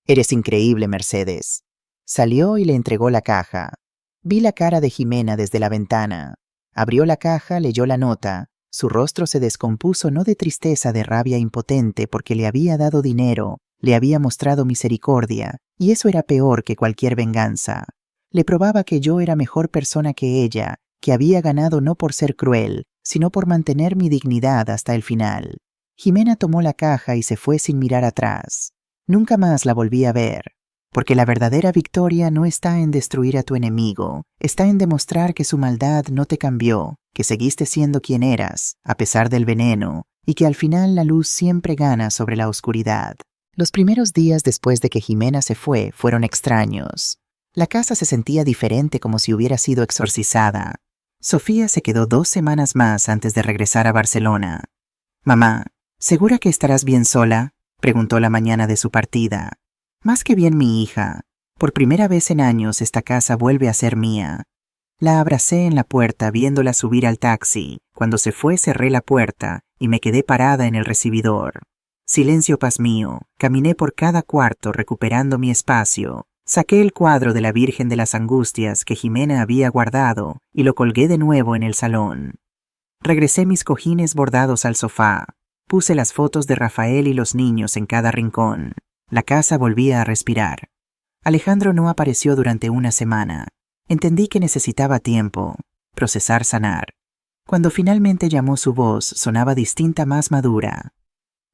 Eres increíble, Mercedes. Salió y le entregó la caja. Vi la cara de Jimena desde la ventana. Abrió la caja, leyó la nota. Su rostro se descompuso no de tristeza, de rabia impotente, porque le había dado dinero, le había mostrado misericordia, y eso era peor que cualquier venganza. Le probaba que yo era mejor persona que ella, que había ganado no por ser cruel, sino por mantener mi dignidad hasta el final. Jimena tomó la caja y se fue sin mirar atrás. Nunca más la volví a ver. Porque la verdadera victoria no está en destruir a tu enemigo, está en demostrar que su maldad no te cambió, que seguiste siendo quien eras, a pesar del veneno, y que al final la luz siempre gana sobre la oscuridad. Los primeros días después de que Jimena se fue fueron extraños. La casa se sentía diferente, como si hubiera sido exorcizada. Sofía se quedó 2 semanas más antes de regresar a Barcelona. «Mamá, ¿segura que estarás bien sola?», preguntó la mañana de su partida. «Más que bien, mi hija. Por primera vez en años esta casa vuelve a ser mía». La abracé en la puerta viéndola subir al taxi. Cuando se fue cerré la puerta y me quedé parada en el recibidor. Silencio, paz mío. Caminé por cada cuarto recuperando mi espacio. Saqué el cuadro de la Virgen de las Angustias que Jimena había guardado y lo colgué de nuevo en el salón. Regresé mis cojines bordados al sofá. Puse las fotos de Rafael y los niños en cada rincón. La casa volvía a respirar. Alejandro no apareció durante una semana. Entendí que necesitaba tiempo, procesar, sanar. Cuando finalmente llamó, su voz sonaba distinta, más madura.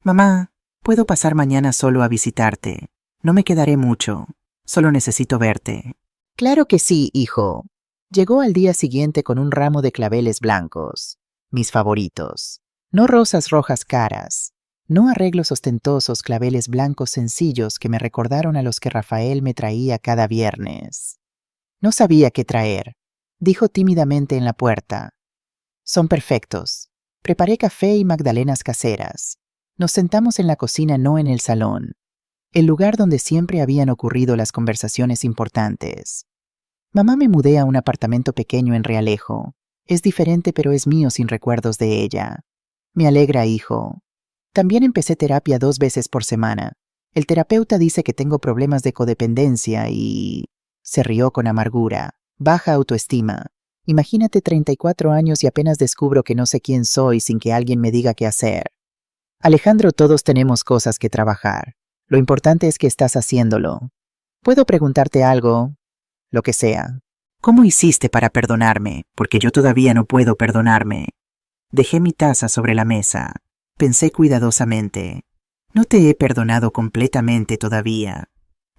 «Mamá, ¿puedo pasar mañana solo a visitarte? No me quedaré mucho. Solo necesito verte». «Claro que sí, hijo». Llegó al día siguiente con un ramo de claveles blancos, mis favoritos. No rosas rojas caras. No arreglos ostentosos, claveles blancos sencillos que me recordaron a los que Rafael me traía cada viernes. No sabía qué traer, dijo tímidamente en la puerta. «Son perfectos». Preparé café y magdalenas caseras. Nos sentamos en la cocina, no en el salón, el lugar donde siempre habían ocurrido las conversaciones importantes. «Mamá, me mudé a un apartamento pequeño en Realejo. Es diferente, pero es mío, sin recuerdos de ella. Me alegra, hijo. También empecé terapia 2 veces por semana. El terapeuta dice que tengo problemas de codependencia y... Se rió con amargura. Baja autoestima. Imagínate 34 años y apenas descubro que no sé quién soy sin que alguien me diga qué hacer. Alejandro, todos tenemos cosas que trabajar. Lo importante es que estás haciéndolo. ¿Puedo preguntarte algo? Lo que sea. ¿Cómo hiciste para perdonarme? Porque yo todavía no puedo perdonarme. Dejé mi taza sobre la mesa. Pensé cuidadosamente. No te he perdonado completamente todavía,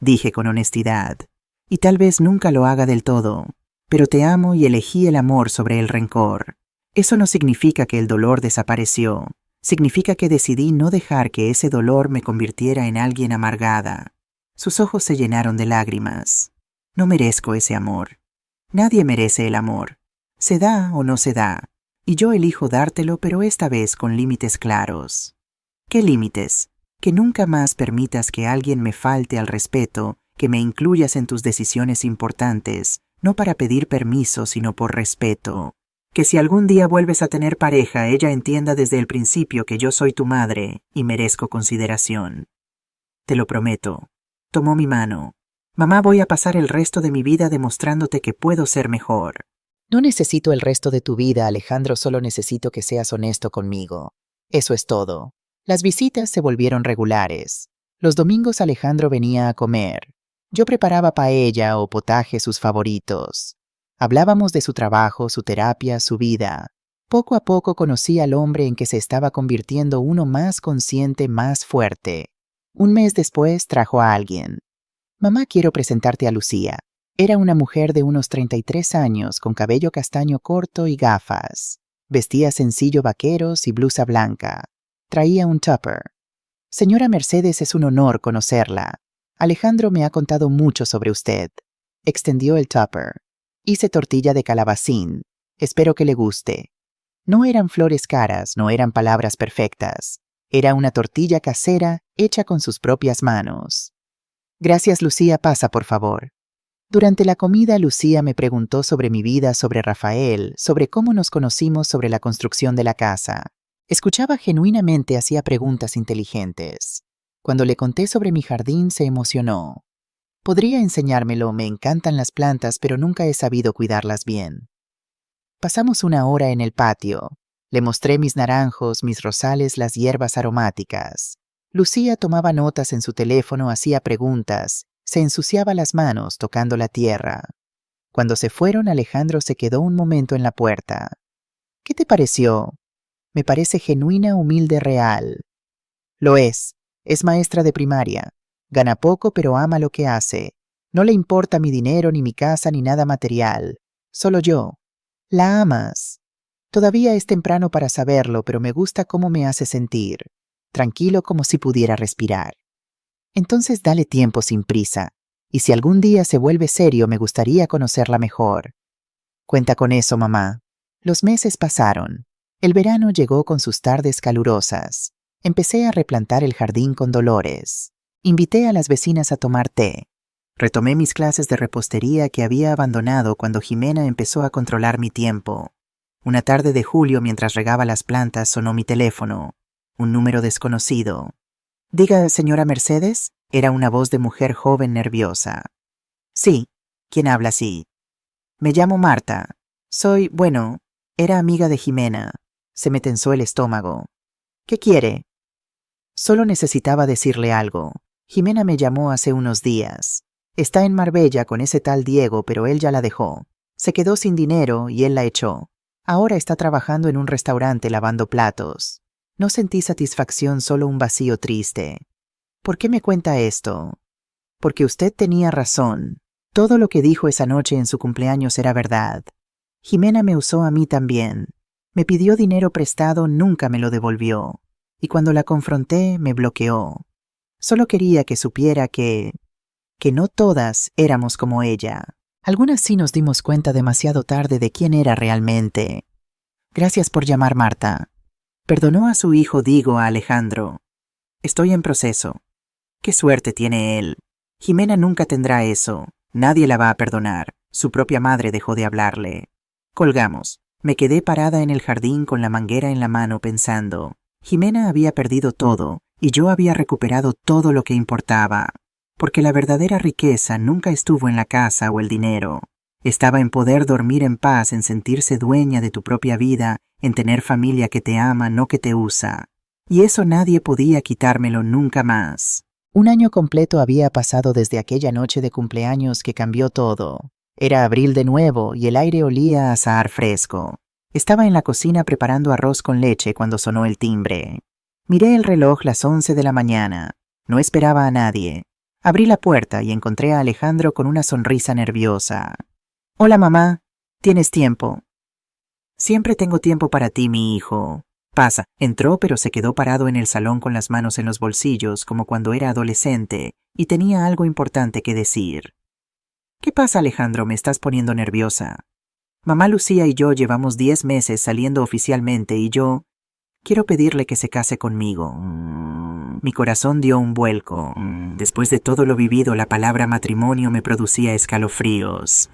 dije con honestidad, y tal vez nunca lo haga del todo, pero te amo y elegí el amor sobre el rencor. Eso no significa que el dolor desapareció, significa que decidí no dejar que ese dolor me convirtiera en alguien amargada. Sus ojos se llenaron de lágrimas. No merezco ese amor. Nadie merece el amor. Se da o no se da, y yo elijo dártelo, pero esta vez con límites claros. ¿Qué límites? Que nunca más permitas que alguien me falte al respeto, que me incluyas en tus decisiones importantes, no para pedir permiso, sino por respeto. Que si algún día vuelves a tener pareja, ella entienda desde el principio que yo soy tu madre y merezco consideración. Te lo prometo. Tomó mi mano. Mamá, voy a pasar el resto de mi vida demostrándote que puedo ser mejor. No necesito el resto de tu vida, Alejandro, solo necesito que seas honesto conmigo. Eso es todo. Las visitas se volvieron regulares. Los domingos Alejandro venía a comer. Yo preparaba paella o potaje, sus favoritos. Hablábamos de su trabajo, su terapia, su vida. Poco a poco conocí al hombre en que se estaba convirtiendo, uno más consciente, más fuerte. Un mes después trajo a alguien. Mamá, quiero presentarte a Lucía. Era una mujer de unos 33 años, con cabello castaño corto y gafas. Vestía sencillo, vaqueros y blusa blanca. Traía un tupper. Señora Mercedes, es un honor conocerla. Alejandro me ha contado mucho sobre usted. Extendió el tupper. Hice tortilla de calabacín. Espero que le guste. No eran flores caras, no eran palabras perfectas. Era una tortilla casera hecha con sus propias manos. Gracias, Lucía, pasa por favor. Durante la comida, Lucía me preguntó sobre mi vida, sobre Rafael, sobre cómo nos conocimos, sobre la construcción de la casa. Escuchaba genuinamente, hacía preguntas inteligentes. Cuando le conté sobre mi jardín, se emocionó. Podría enseñármelo, me encantan las plantas, pero nunca he sabido cuidarlas bien. Pasamos una hora en el patio. Le mostré mis naranjos, mis rosales, las hierbas aromáticas. Lucía tomaba notas en su teléfono, hacía preguntas, se ensuciaba las manos tocando la tierra. Cuando se fueron, Alejandro se quedó un momento en la puerta. ¿Qué te pareció? Me parece genuina, humilde, real. Lo es. Es maestra de primaria. Gana poco, pero ama lo que hace. No le importa mi dinero, ni mi casa, ni nada material. Solo yo. La amas. Todavía es temprano para saberlo, pero me gusta cómo me hace sentir. Tranquilo, como si pudiera respirar. Entonces dale tiempo sin prisa. Y si algún día se vuelve serio, me gustaría conocerla mejor. Cuenta con eso, mamá. Los meses pasaron. El verano llegó con sus tardes calurosas. Empecé a replantar el jardín con Dolores. Invité a las vecinas a tomar té. Retomé mis clases de repostería que había abandonado cuando Jimena empezó a controlar mi tiempo. Una tarde de julio, mientras regaba las plantas, sonó mi teléfono. Un número desconocido. Diga, señora Mercedes, era una voz de mujer joven nerviosa. Sí, ¿quién habla así? Me llamo Marta. Era amiga de Jimena. Se me tensó el estómago. ¿Qué quiere? Solo necesitaba decirle algo. Jimena me llamó hace unos días. Está en Marbella con ese tal Diego, pero él ya la dejó. Se quedó sin dinero y él la echó. Ahora está trabajando en un restaurante lavando platos. No sentí satisfacción, solo un vacío triste. ¿Por qué me cuenta esto? Porque usted tenía razón. Todo lo que dijo esa noche en su cumpleaños era verdad. Jimena me usó a mí también. Me pidió dinero prestado, nunca me lo devolvió. Y cuando la confronté, me bloqueó. Solo quería que supiera que no todas éramos como ella. Algunas sí nos dimos cuenta demasiado tarde de quién era realmente. Gracias por llamar, Marta. Perdonó a su hijo, digo a Alejandro. Estoy en proceso. Qué suerte tiene él. Jimena nunca tendrá eso. Nadie la va a perdonar. Su propia madre dejó de hablarle. Colgamos. Me quedé parada en el jardín con la manguera en la mano pensando. Jimena había perdido todo, y yo había recuperado todo lo que importaba, porque la verdadera riqueza nunca estuvo en la casa o el dinero. Estaba en poder dormir en paz, en sentirse dueña de tu propia vida, en tener familia que te ama, no que te usa. Y eso nadie podía quitármelo nunca más. Un año completo había pasado desde aquella noche de cumpleaños que cambió todo. Era abril de nuevo y el aire olía a azahar fresco. Estaba en la cocina preparando arroz con leche cuando sonó el timbre. Miré el reloj, las 11 de la mañana. No esperaba a nadie. Abrí la puerta y encontré a Alejandro con una sonrisa nerviosa. «Hola, mamá. ¿Tienes tiempo?» «Siempre tengo tiempo para ti, mi hijo. Pasa». Entró, pero se quedó parado en el salón con las manos en los bolsillos, como cuando era adolescente, y tenía algo importante que decir. «¿Qué pasa, Alejandro? Me estás poniendo nerviosa. Mamá Lucía y yo llevamos 10 meses saliendo oficialmente y yo quiero pedirle que se case conmigo». Mi corazón dio un vuelco. Después de todo lo vivido, la palabra matrimonio me producía escalofríos.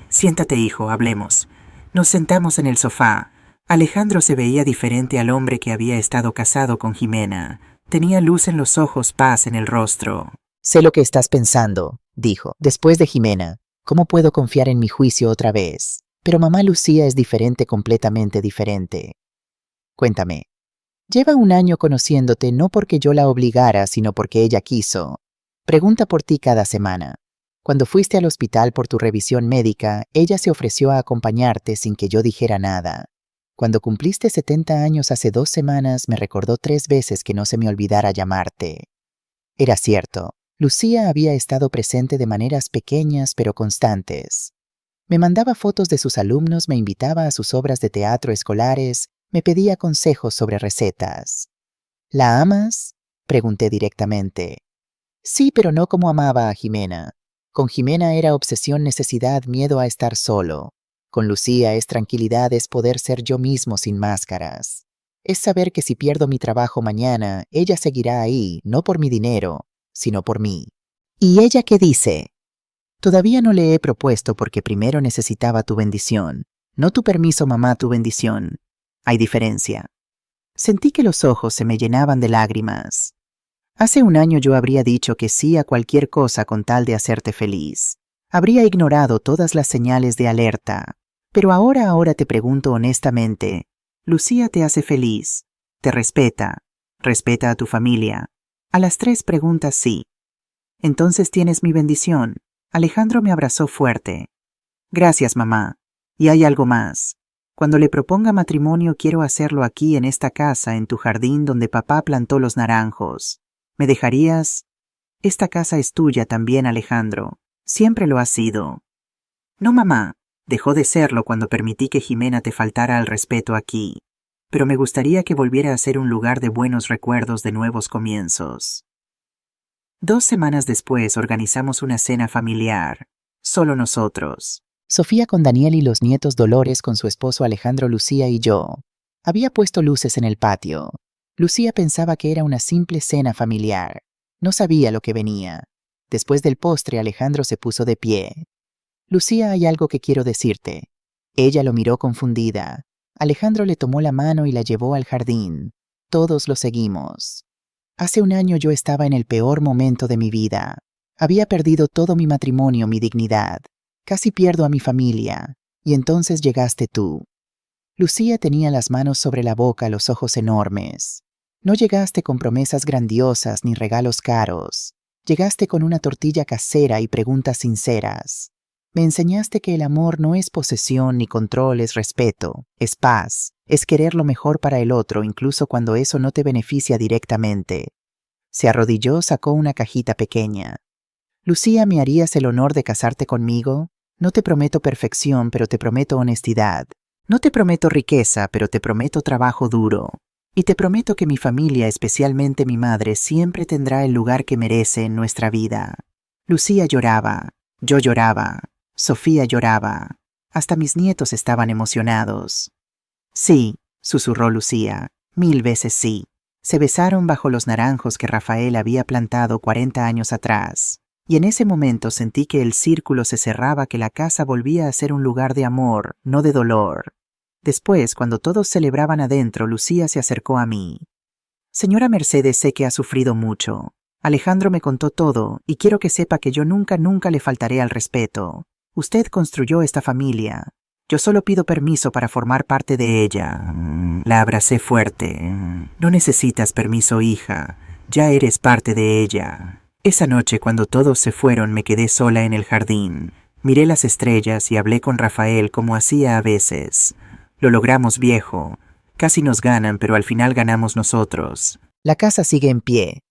«Siéntate, hijo, hablemos». Nos sentamos en el sofá. Alejandro se veía diferente al hombre que había estado casado con Jimena. Tenía luz en los ojos, paz en el rostro. «Sé lo que estás pensando», dijo. «Después de Jimena, ¿cómo puedo confiar en mi juicio otra vez? Pero mamá Lucía es diferente, completamente diferente. Cuéntame. Lleva un año conociéndote no porque yo la obligara, sino porque ella quiso. Pregunta por ti cada semana. Cuando fuiste al hospital por tu revisión médica, ella se ofreció a acompañarte sin que yo dijera nada. Cuando cumpliste 70 años hace 2 semanas, me recordó 3 veces que no se me olvidara llamarte. Era cierto, Lucía había estado presente de maneras pequeñas pero constantes. Me mandaba fotos de sus alumnos, me invitaba a sus obras de teatro escolares, me pedía consejos sobre recetas. ¿La amas?, pregunté directamente. Sí, pero no como amaba a Jimena. Con Jimena era obsesión, necesidad, miedo a estar solo. Con Lucía es tranquilidad, es poder ser yo mismo sin máscaras. Es saber que si pierdo mi trabajo mañana, ella seguirá ahí, no por mi dinero, sino por mí. ¿Y ella qué dice? Todavía no le he propuesto porque primero necesitaba tu bendición. No tu permiso, mamá, tu bendición. Hay diferencia. Sentí que los ojos se me llenaban de lágrimas. Hace un año yo habría dicho que sí a cualquier cosa con tal de hacerte feliz. Habría ignorado todas las señales de alerta. Pero ahora te pregunto honestamente, ¿Lucía te hace feliz? ¿Te respeta? ¿Respeta a tu familia? A las 3 preguntas sí. Entonces tienes mi bendición. Alejandro me abrazó fuerte. Gracias, mamá. Y hay algo más. Cuando le proponga matrimonio quiero hacerlo aquí en esta casa, en tu jardín donde papá plantó los naranjos. ¿Me dejarías? Esta casa es tuya también, Alejandro. Siempre lo ha sido. No, mamá. Dejó de serlo cuando permití que Jimena te faltara al respeto aquí. Pero me gustaría que volviera a ser un lugar de buenos recuerdos, de nuevos comienzos. 2 semanas después organizamos una cena familiar. Solo nosotros. Sofía con Daniel y los nietos, Dolores con su esposo Alejandro, Lucía y yo. Había puesto luces en el patio. Lucía pensaba que era una simple cena familiar. No sabía lo que venía. Después del postre, Alejandro se puso de pie. Lucía, hay algo que quiero decirte. Ella lo miró confundida. Alejandro le tomó la mano y la llevó al jardín. Todos lo seguimos. Hace un año yo estaba en el peor momento de mi vida. Había perdido todo mi matrimonio, mi dignidad. Casi pierdo a mi familia. Y entonces llegaste tú. Lucía tenía las manos sobre la boca, los ojos enormes. No llegaste con promesas grandiosas ni regalos caros. Llegaste con una tortilla casera y preguntas sinceras. Me enseñaste que el amor no es posesión ni control, es respeto, es paz, es querer lo mejor para el otro, incluso cuando eso no te beneficia directamente. Se arrodilló, sacó una cajita pequeña. Lucía, ¿me harías el honor de casarte conmigo? No te prometo perfección, pero te prometo honestidad. No te prometo riqueza, pero te prometo trabajo duro. Y te prometo que mi familia, especialmente mi madre, siempre tendrá el lugar que merece en nuestra vida. Lucía lloraba, yo lloraba, Sofía lloraba. Hasta mis nietos estaban emocionados. Sí, susurró Lucía, 1000 veces sí. Se besaron bajo los naranjos que Rafael había plantado 40 años atrás. Y en ese momento sentí que el círculo se cerraba, que la casa volvía a ser un lugar de amor, no de dolor. Después, cuando todos celebraban adentro, Lucía se acercó a mí. Señora Mercedes, sé que ha sufrido mucho. Alejandro me contó todo y quiero que sepa que yo nunca le faltaré al respeto. Usted construyó esta familia. Yo solo pido permiso para formar parte de ella. La abracé fuerte. No necesitas permiso, hija. Ya eres parte de ella. Esa noche, cuando todos se fueron, me quedé sola en el jardín. Miré las estrellas y hablé con Rafael como hacía a veces. Lo logramos, viejo. Casi nos ganan, pero al final ganamos nosotros. La casa sigue en pie.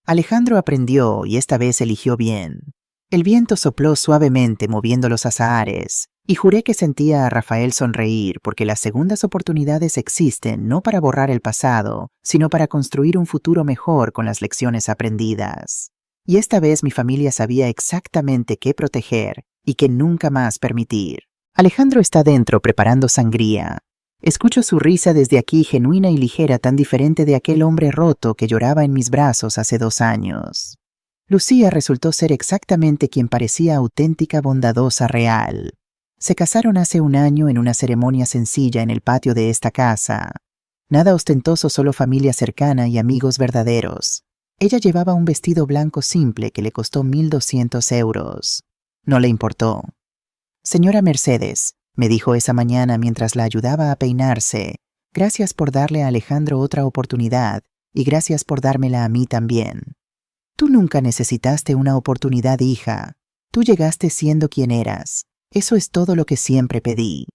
Alejandro aprendió y esta vez eligió bien. El viento sopló suavemente moviendo los azahares, y juré que sentía a Rafael sonreír porque las segundas oportunidades existen no para borrar el pasado, sino para construir un futuro mejor con las lecciones aprendidas. Y esta vez mi familia sabía exactamente qué proteger y qué nunca más permitir. Alejandro está dentro preparando sangría. Escucho su risa desde aquí, genuina y ligera, tan diferente de aquel hombre roto que lloraba en mis brazos hace 2 años. Lucía resultó ser exactamente quien parecía auténtica, bondadosa, real. Se casaron hace 1 año en una ceremonia sencilla en el patio de esta casa. Nada ostentoso, solo familia cercana y amigos verdaderos. Ella llevaba un vestido blanco simple que le costó 1.200 euros. No le importó. Señora Mercedes, me dijo esa mañana mientras la ayudaba a peinarse, gracias por darle a Alejandro otra oportunidad y gracias por dármela a mí también. Tú nunca necesitaste una oportunidad, hija. Tú llegaste siendo quien eras. Eso es todo lo que siempre pedí.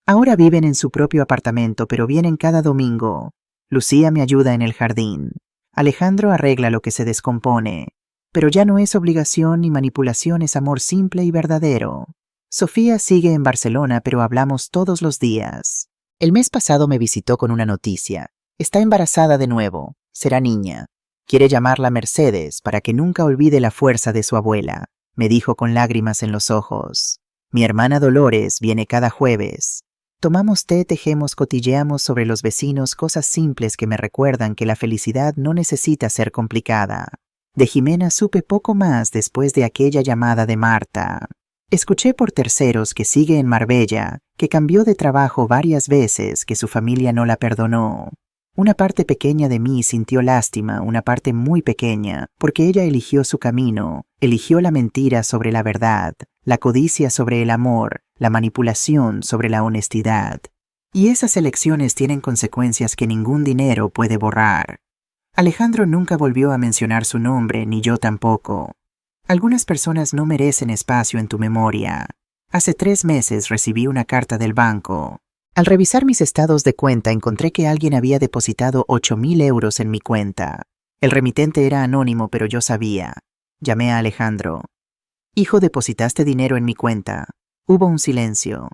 Ahora viven en su propio apartamento, pero vienen cada domingo. Lucía me ayuda en el jardín. Alejandro arregla lo que se descompone. Pero ya no es obligación ni manipulación, es amor simple y verdadero. Sofía sigue en Barcelona, pero hablamos todos los días. El mes pasado me visitó con una noticia. Está embarazada de nuevo. Será niña. Quiere llamarla Mercedes para que nunca olvide la fuerza de su abuela, me dijo con lágrimas en los ojos. Mi hermana Dolores viene cada jueves. Tomamos té, tejemos, cotilleamos sobre los vecinos, cosas simples que me recuerdan que la felicidad no necesita ser complicada. De Jimena supe poco más después de aquella llamada de Marta. Escuché por terceros que sigue en Marbella, que cambió de trabajo varias veces, que su familia no la perdonó. Una parte pequeña de mí sintió lástima, una parte muy pequeña, porque ella eligió su camino, eligió la mentira sobre la verdad, la codicia sobre el amor, la manipulación sobre la honestidad. Y esas elecciones tienen consecuencias que ningún dinero puede borrar. Alejandro nunca volvió a mencionar su nombre, ni yo tampoco. Algunas personas no merecen espacio en tu memoria. Hace 3 meses recibí una carta del banco. Al revisar mis estados de cuenta encontré que alguien había depositado 8.000 euros en mi cuenta. El remitente era anónimo, pero yo sabía. Llamé a Alejandro. Hijo, depositaste dinero en mi cuenta. Hubo un silencio.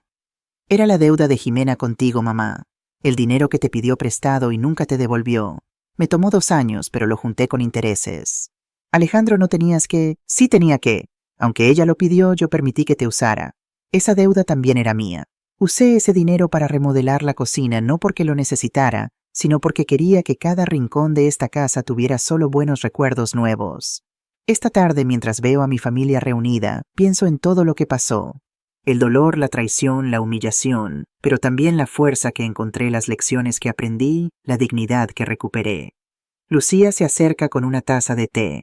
Era la deuda de Jimena contigo, mamá. El dinero que te pidió prestado y nunca te devolvió. Me tomó 2 años, pero lo junté con intereses. Alejandro, no tenías que... Sí tenía que. Aunque ella lo pidió, yo permití que te usara. Esa deuda también era mía. Usé ese dinero para remodelar la cocina, no porque lo necesitara, sino porque quería que cada rincón de esta casa tuviera solo buenos recuerdos nuevos. Esta tarde, mientras veo a mi familia reunida, pienso en todo lo que pasó. El dolor, la traición, la humillación, pero también la fuerza que encontré, las lecciones que aprendí, la dignidad que recuperé. Lucía se acerca con una taza de té.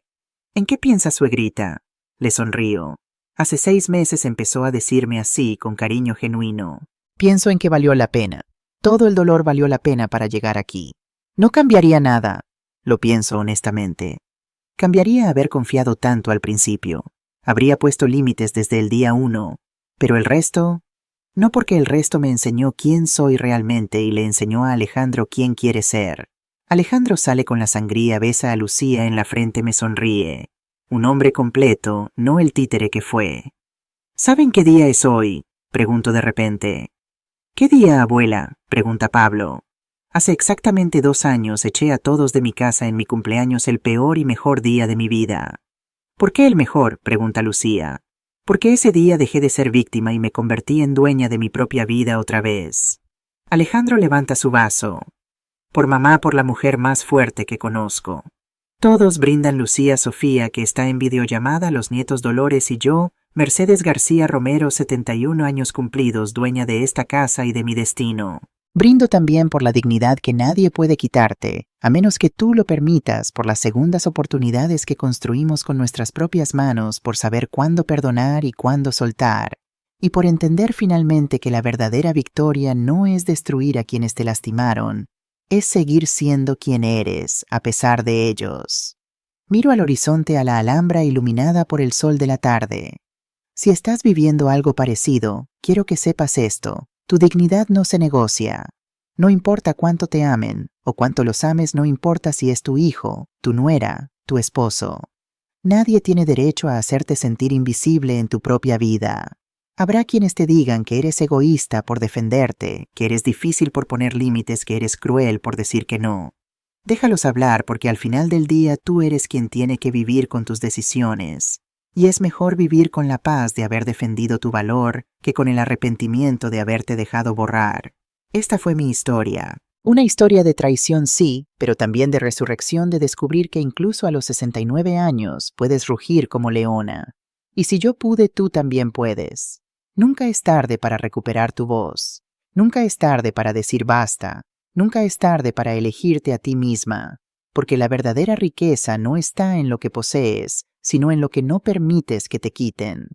¿En qué piensa, suegrita? Le sonrío. Hace 6 meses empezó a decirme así, con cariño genuino. Pienso en que valió la pena. Todo el dolor valió la pena para llegar aquí. No cambiaría nada. Lo pienso honestamente. Cambiaría haber confiado tanto al principio. Habría puesto límites desde el día 1. Pero el resto... No, porque el resto me enseñó quién soy realmente y le enseñó a Alejandro quién quiere ser. Alejandro sale con la sangría, besa a Lucía en la frente, me sonríe. Un hombre completo, no el títere que fue. ¿Saben qué día es hoy? Pregunto de repente. ¿Qué día, abuela? Pregunta Pablo. Hace exactamente 2 años eché a todos de mi casa en mi cumpleaños, el peor y mejor día de mi vida. ¿Por qué el mejor? Pregunta Lucía. Porque ese día dejé de ser víctima y me convertí en dueña de mi propia vida otra vez. Alejandro levanta su vaso. Por mamá, por la mujer más fuerte que conozco. Todos brindan. Lucía, Sofía, que está en videollamada, los nietos Dolores y yo, Mercedes García Romero, 71 años cumplidos, dueña de esta casa y de mi destino. Brindo también por la dignidad que nadie puede quitarte, a menos que tú lo permitas, por las segundas oportunidades que construimos con nuestras propias manos, por saber cuándo perdonar y cuándo soltar, y por entender finalmente que la verdadera victoria no es destruir a quienes te lastimaron, es seguir siendo quien eres, a pesar de ellos. Miro al horizonte, a la alhambra iluminada por el sol de la tarde. Si estás viviendo algo parecido, quiero que sepas esto: tu dignidad no se negocia. No importa cuánto te amen, o cuánto los ames, no importa si es tu hijo, tu nuera, tu esposo. Nadie tiene derecho a hacerte sentir invisible en tu propia vida. Habrá quienes te digan que eres egoísta por defenderte, que eres difícil por poner límites, que eres cruel por decir que no. Déjalos hablar, porque al final del día tú eres quien tiene que vivir con tus decisiones. Y es mejor vivir con la paz de haber defendido tu valor que con el arrepentimiento de haberte dejado borrar. Esta fue mi historia. Una historia de traición, sí, pero también de resurrección, de descubrir que incluso a los 69 años puedes rugir como leona. Y si yo pude, tú también puedes. Nunca es tarde para recuperar tu voz. Nunca es tarde para decir basta. Nunca es tarde para elegirte a ti misma. Porque la verdadera riqueza no está en lo que posees, sino en lo que no permites que te quiten.